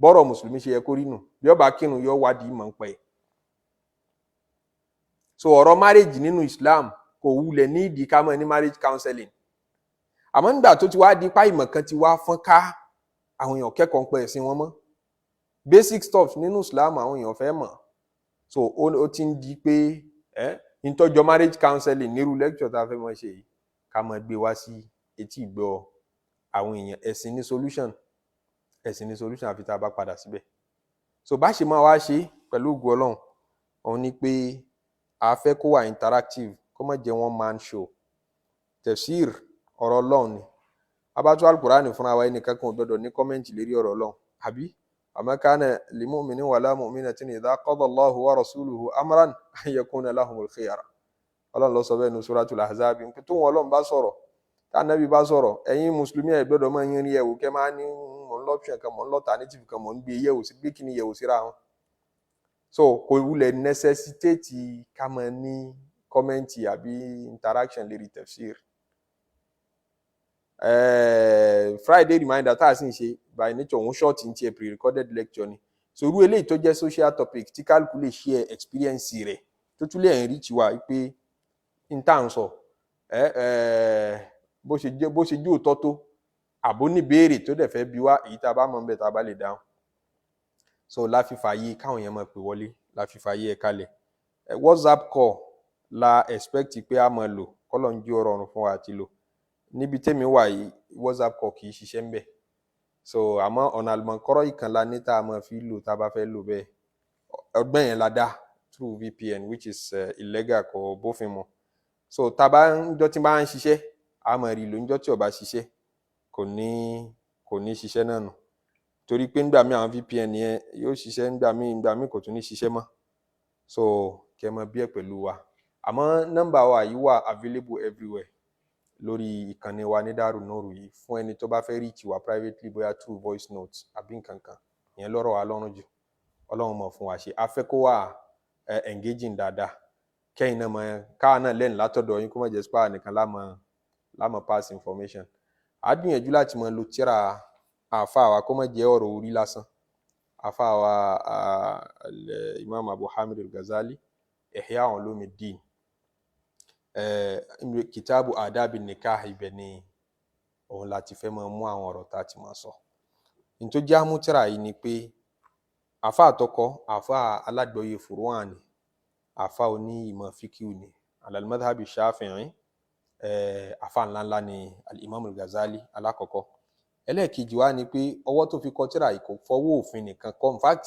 Bọ́rọ̀ mùsùlùmí ṣe yẹ kó rí nù. Bí ó bá kírun yóò wádìí mọ̀ ń pẹ́. So ọ̀rọ̀ marriage nínú Islam kò wulẹ̀ ní ìdí ká mọ̀ ní marriage counseling. Àmọ́ nígbà tó ti wá di pa ìmọ̀ kan ti wá fọ́n ká àwọn èèyàn kẹ́kọ̀ọ́ ń pẹ́ ẹ̀sìn wọn mọ́. Basic stuff nínú Islam àwọn èèyàn fẹ́ mọ̀. So ó ti ń di pé ìtọ́jọ́ marriage counseling nírú lecture tá a fẹ́ mọ̀ ṣe yìí ká mọ̀ gbé wá sí etí ìgbọ́ àwọn èèyàn. Ẹ̀sìn ní solution àfi tá a bá padà síbẹ̀. So bá ṣe máa wá ṣe pẹ̀lú ògo Ọlọ́run òun ni pé a fẹ́ kó wà interactive kó má jẹ́ one man show. Tafsir ọ̀rọ̀ Ọlọ́run ni. Abátú al-Qur'an fúnra wa ẹnìkan kan ò gbọdọ̀ ní kọ́mẹ́ǹtì lérí ọ̀rọ̀ Ọlọ́run àbí وما كان لمؤمن ولا مؤمنة إذا قضى الله ورسوله أمرا أن يكون لهم الخيار. Ọlọ́run ló sọ bẹ́ẹ̀ ní Suratul Ahzab pé tó wọn Ọlọ́run bá sọ̀rọ̀ tá Nábì bá sọ̀rọ̀ ẹ̀yin mùsùlùmí ẹ gbọ́dọ̀ máa yín rí ẹ̀wò kẹ́ máa ní mọ̀ ń lọ́pṣọ̀n kan mọ̀ ń lọ́ta native kan mọ̀ ń gbé yẹ̀wò sí gbé kíní yẹ̀wò síra wọn. So kò wulẹ̀ necessitate ká máa ní kọ́mẹ́ǹtì àbí interaction lérí tafsir. Friday reminder tá a sì ń ṣe by nature òun short ní tiẹ̀ pre-recorded lecture ni. So irú eléyìí tó jẹ́ social topic tí kálukú lè share experience rẹ̀ tó tún lè enrich wa pé n tá à ń sọ bó ṣe jẹ́ òótọ́ tó àbó ní béèrè tó dẹ̀ fẹ́ bi wá èyí tá a bá mọ̀ ń bẹ̀ tá a bá lè dáhùn. So láfífàyè káwọn èèyàn máa pè wọlé láfífàyè ẹ̀ kalẹ̀. WhatsApp call la expect pé a máa lò kọ́lọ̀ ń jí ọ̀rọ̀ ọ̀run fún wa àti lò. Níbi tẹ́mi wà yìí WhatsApp call kì í ṣiṣẹ́ ń bẹ̀. So àmọ́ ọ̀nà àlùmọ̀kọ́rọ̀ ìkànlá ní tá a máa fi lò tá a bá fẹ́ lò bẹ́ẹ̀. Ọgbọ́n yẹn la dá through VPN which is illegal kò bófin mu. So tá a bá ń jọ́ tí bá ń ṣiṣẹ́ a máa rí lò ń jọ́ tí ò bá ṣiṣẹ́ kò ní ṣiṣẹ́ náà nù. Torí pé nígbà míì àwọn VPN yẹn yóò ṣiṣẹ́ nígbà míì kò tún ní ṣiṣẹ́ mọ́. So kẹ́ mọ bí ẹ̀ pẹ̀lú wa. Àmọ́ nọ́mbà wa yìí wà available everywhere lórí ìkànnì wa ní al-Nur yìí fún ẹni tó bá fẹ́ reach wa privately bóyá through voice notes àbí nǹkan kan ìyẹn lọ́rọ̀ wa lọ́rùn jù. Ọlọ́run mọ̀ fún wa ṣe. A fẹ́ kó wà engaging dáadáa kẹ́yìn náà mọ̀ káà náà lẹ́nu látọ̀dọ̀ yín kó má jẹ́ spa nìkan lámọ̀ pass information. A gbìyànjú láti mọ̀ lo tírà àfáà wa kó má jẹ́ ọ̀rọ̀ orí lásán. Àfáà wa Imam Al-Ghazzali Ihya Ulumuddin kitabu Adab al-Nikah ibẹ̀ ni òun láti fẹ́ máa mú àwọn ọ̀rọ̀ tá a ti máa sọ. Ní tó jẹ́ àmútírà yìí ni pé àfáà àtọkọ àfáà aládgbọ́yé furu'an ni àfáà oní ìmọ̀ fíkíù ni al-madhhabi Shafi'i àfáà ńláńlá ni al-Imam Al-Ghazzali alákọ̀ọ́kọ́. Ẹlẹ́ẹ̀kejì wá ni pé ọwọ́ tó fi kọ tírà yìí kò fọwọ́ òfin nìkan kọ́ in fact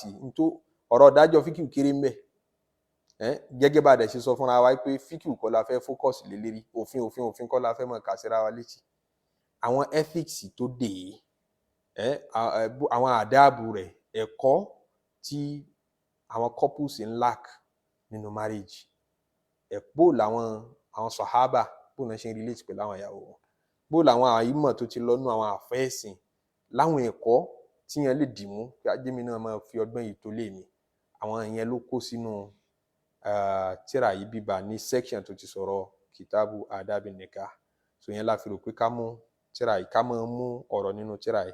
ọ̀rọ̀ dájọ́ fíkíù kéré ń bẹ gẹ́gẹ́ bá dẹ̀ ṣe sọ fúnra wa pé fíkìú kọ́ la fẹ́ fókọ̀sì lé lérí, òfin kọ́ la fẹ́ mọ̀ kà síra wa létí. Àwọn ethics tó dé àwọn àdáàbù rẹ̀, ẹ̀kọ́ tí àwọn couples ń lack nínú marriage, bó làwọn sàhábà bó náà ṣe ń relate pẹ̀lú àwọn ìyàwó wọn, bó làwọn àìmọ̀ tó ti lọ́nu àwọn àfẹ́ẹ̀sìn láwọn ẹ̀kọ́ tí yẹn lè dìmú pé ajémi náà máa fi ọgbọ́n yìí tó lé mi. Àwọn ìyẹn ló kó sínú tírà yìí bíbà ní section tó ti sọ̀rọ̀ kìtàbù Adab al-Nikah. So yẹn la fi rò pé ká mú tírà yìí, ká máa mú ọ̀rọ̀ nínú tírà yìí.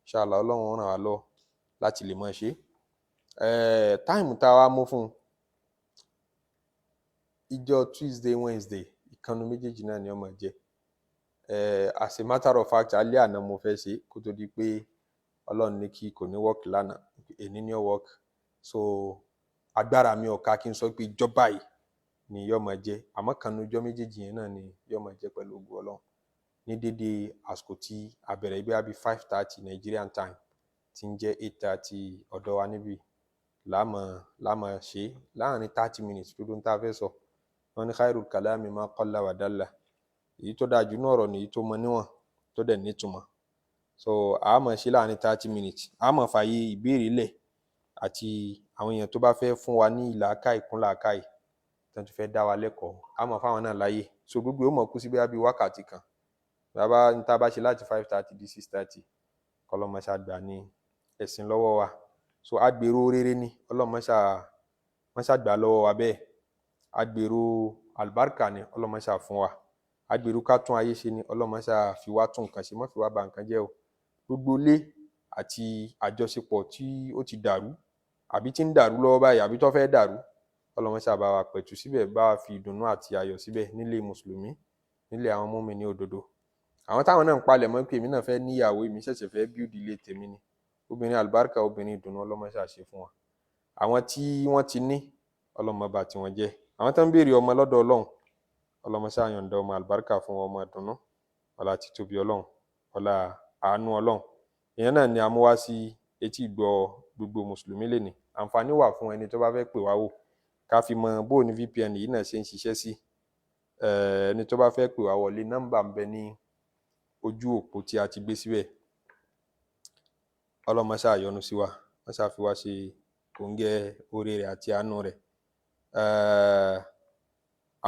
Inshallah Ọlọ́run ràn wá lọ láti lè máa ṣe. Táìmù tá a wá mú fún ìjọ Tuesday, Wednesday, ìkànnì méjèèjì náà ni ó máa jẹ́. As a matter of fact, alẹ́ àná mo fẹ́ ṣe kó tó di pé Ọlọ́run ní kí kò ní work lánàá, èní ní ó work. So agbára mi ò ká kí n sọ pé ìjọba yìí ni yó máa jẹ́, àmọ́ kànnì ọjọ́ méjèèjì yẹn náà ni yó máa jẹ́ pẹ̀lú ògo Ọlọ́run. Ní dédé àsìkò tí a bẹ̀rẹ̀ ibi àbí 5:30 Nigerian time tí ń jẹ́ 8:30 ọ̀dọ̀ wa níbí láàmà ṣe láàrin 30 minutes tó dún tá a fẹ́ sọ. Wọ́n ní khairul kalami ma qalla wa dalla. Èyí tó dájú náà ọ̀rọ̀ nìyí tó mọ níwọ̀n tó dẹ̀ nítumọ̀. So a máa ṣe láàrin 30 minutes. A máa fààyè ìbéèrè lẹ̀ àti àwọn èèyàn tó bá fẹ́ fún wa ní ìlàkàì kún làkàì tó ti fẹ́ dá wa lẹ́kọ̀ọ́. A máa fáwọn náà láyè. So gbogbo ó mọ̀ kú sí bí wákàtí kan. Tá bá ṣe láti 5:30 di 6:30 kọlọmọṣà gbà ní ẹ̀sìn lọ́wọ́ wa. So agbèrò rere ni ọlọ́mọṣà gbà lọ́wọ́ wa bẹ́ẹ̀. Agbèrò àlùbáríkà ni ọlọ́mọṣà fún wa. Agbèrò ká tún ayé ṣe ni ọlọ́mọṣà fi wá tún nǹkan ṣe, má fi wá ba nǹkan jẹ́ o. Gbogbo ilé àti àjọṣepọ̀ tí ó ti dàrú àbí tí ń dàrú lọ́wọ́ báyìí àbí tó fẹ́ dàrú, ọlọ́mọṣà bá wa pẹ̀tù síbẹ̀, bá wa fi ìdùnnú àti ayọ̀ síbẹ̀ nílé mùsùlùmí, nílé àwọn mùmínì òdodo. Àwọn táwọn náà ń palẹ̀ mọ́ pé èmi náà fẹ́ níyàwó, èmi ṣẹ̀ṣẹ̀ fẹ́ build ilé tèmi ni. Obìnrin àlùbáríkà, obìnrin ìdùnnú ọlọ́mọṣà ṣe fún wa. Àwọn tí wọ́n ti ní ọlọ́mọba tí wọ́n jẹ́. Àwọn tó ń béèrè ọmọ lọ́dọ̀ Ọlọ́run, ọlọ́mọṣà yọ̀ǹda ọmọ àlùbáríkà fún ọmọ ìdùnnú. Ọlá títóbi Ọlọ́run, ọlá àánú Ọlọ́run. Ìyẹn náà ni a mú wá sí etí ìgbọ́ gbogbo mùsùlùmí lénìí. Àǹfààní wà fún ẹni tó bá fẹ́ pè wá wò ká fi mọ bó ní VPN yìí náà ṣe ń ṣiṣẹ́ sí. Ẹni tó bá fẹ́ pè wá wọlé, nọ́mbà ń bẹ ní ojú òpó tí a ti gbé síbẹ̀. Ọlọ́mọṣà yọ́nú sí wa, wọ́n ṣá fi wá ṣe kòńgẹ́ oore rẹ̀ àti àánú rẹ̀.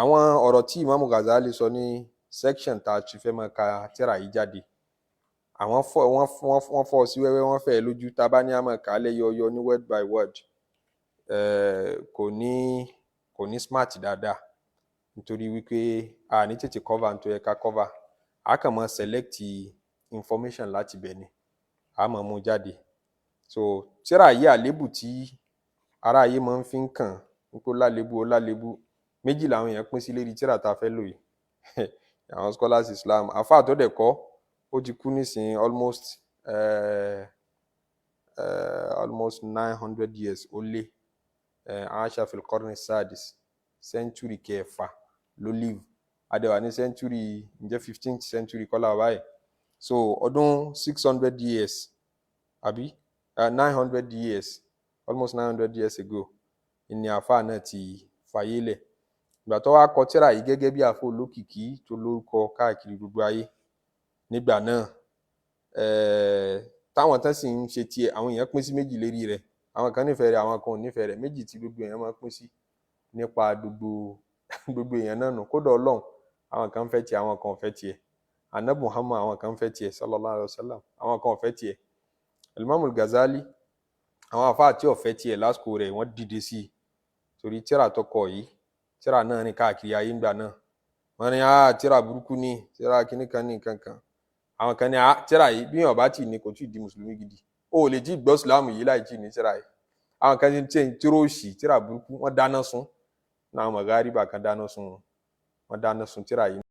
Àwọn ọ̀rọ̀ tí Imam Al-Ghazzali sọ ní section tá a ti fẹ́ máa ka tírà yìí jáde, wọ́n fọ́ sí wẹ́wẹ́, wọ́n fẹ́ lójú. Tá bá ní a máa kà á lẹ́yọ̀ọ́yọ́ ní word by word, kò ní smart dáadáa, nítorí wípé a ní tètè cover nítorí ká cover. A kàn máa select information láti bẹ̀ ni, a máa mú jáde. So tírà yìí àlébù tí ará ayé máa ń fi ń kàn nípò lálébù méjì làwọn èèyàn pín sí lérí tírà tá a fẹ́ lò yìí. Àwọn scholars Islam, àfáà tó dẹ̀ kọ́ ó ti kú nísìn almost 900 years ó lé. Aisha fil qarni sadis, century kẹfà ló live. Adẹ̀wà ní century ǹjẹ́ 15th century kọ́lá báyìí. So ọdún 600 years àbí 900 years, almost 900 years ago ni àfáà náà ti fàyè lẹ̀. Ìgbà tó wá kọ tírà yìí gẹ́gẹ́ bí àfáà olókìkí tó lórúkọ káàkiri gbogbo ayé nígbà náà, táwọn tán sì ń ṣe tiẹ̀, àwọn èèyàn pín sí méjì lérí rẹ̀. Àwọn kan nífẹ̀ẹ́ rẹ̀, àwọn kan ò nífẹ̀ẹ́ rẹ̀. Méjì tí gbogbo èèyàn máa pín sí nípa gbogbo èèyàn náà nù. Kódà Ọlọ́run, àwọn kan fẹ́ tiẹ̀, àwọn kan ò fẹ́ tiẹ̀. Ànábì Muhammad, àwọn kan fẹ́ tiẹ̀ sallallahu alaihi wasallam, àwọn kan ò fẹ́ tiẹ̀. Imam Al-Ghazzali, àwọn àfáà tí ò fẹ́ tiẹ̀ lásìkò rẹ̀ wọ́n dìde sí i torí tírà tó kọ yìí, tírà náà ní káàkiri ayé ńgbà náà. Wọ́n ní tírà burúkú ni, tírà kíní kan ní nǹkan kan. Àwọn kan ní tírà yìí bí èèyàn bá tì ní kò tí ì di mùsùlùmí gidi. O ò lè jí gbọ́ ìsìlámù yìí láì jí ní tírà yìí. Àwọn kan ní tírà òṣì, tírà burúkú, wọ́n dáná sun. Náà Maghariba kan dáná sun tírà yìí.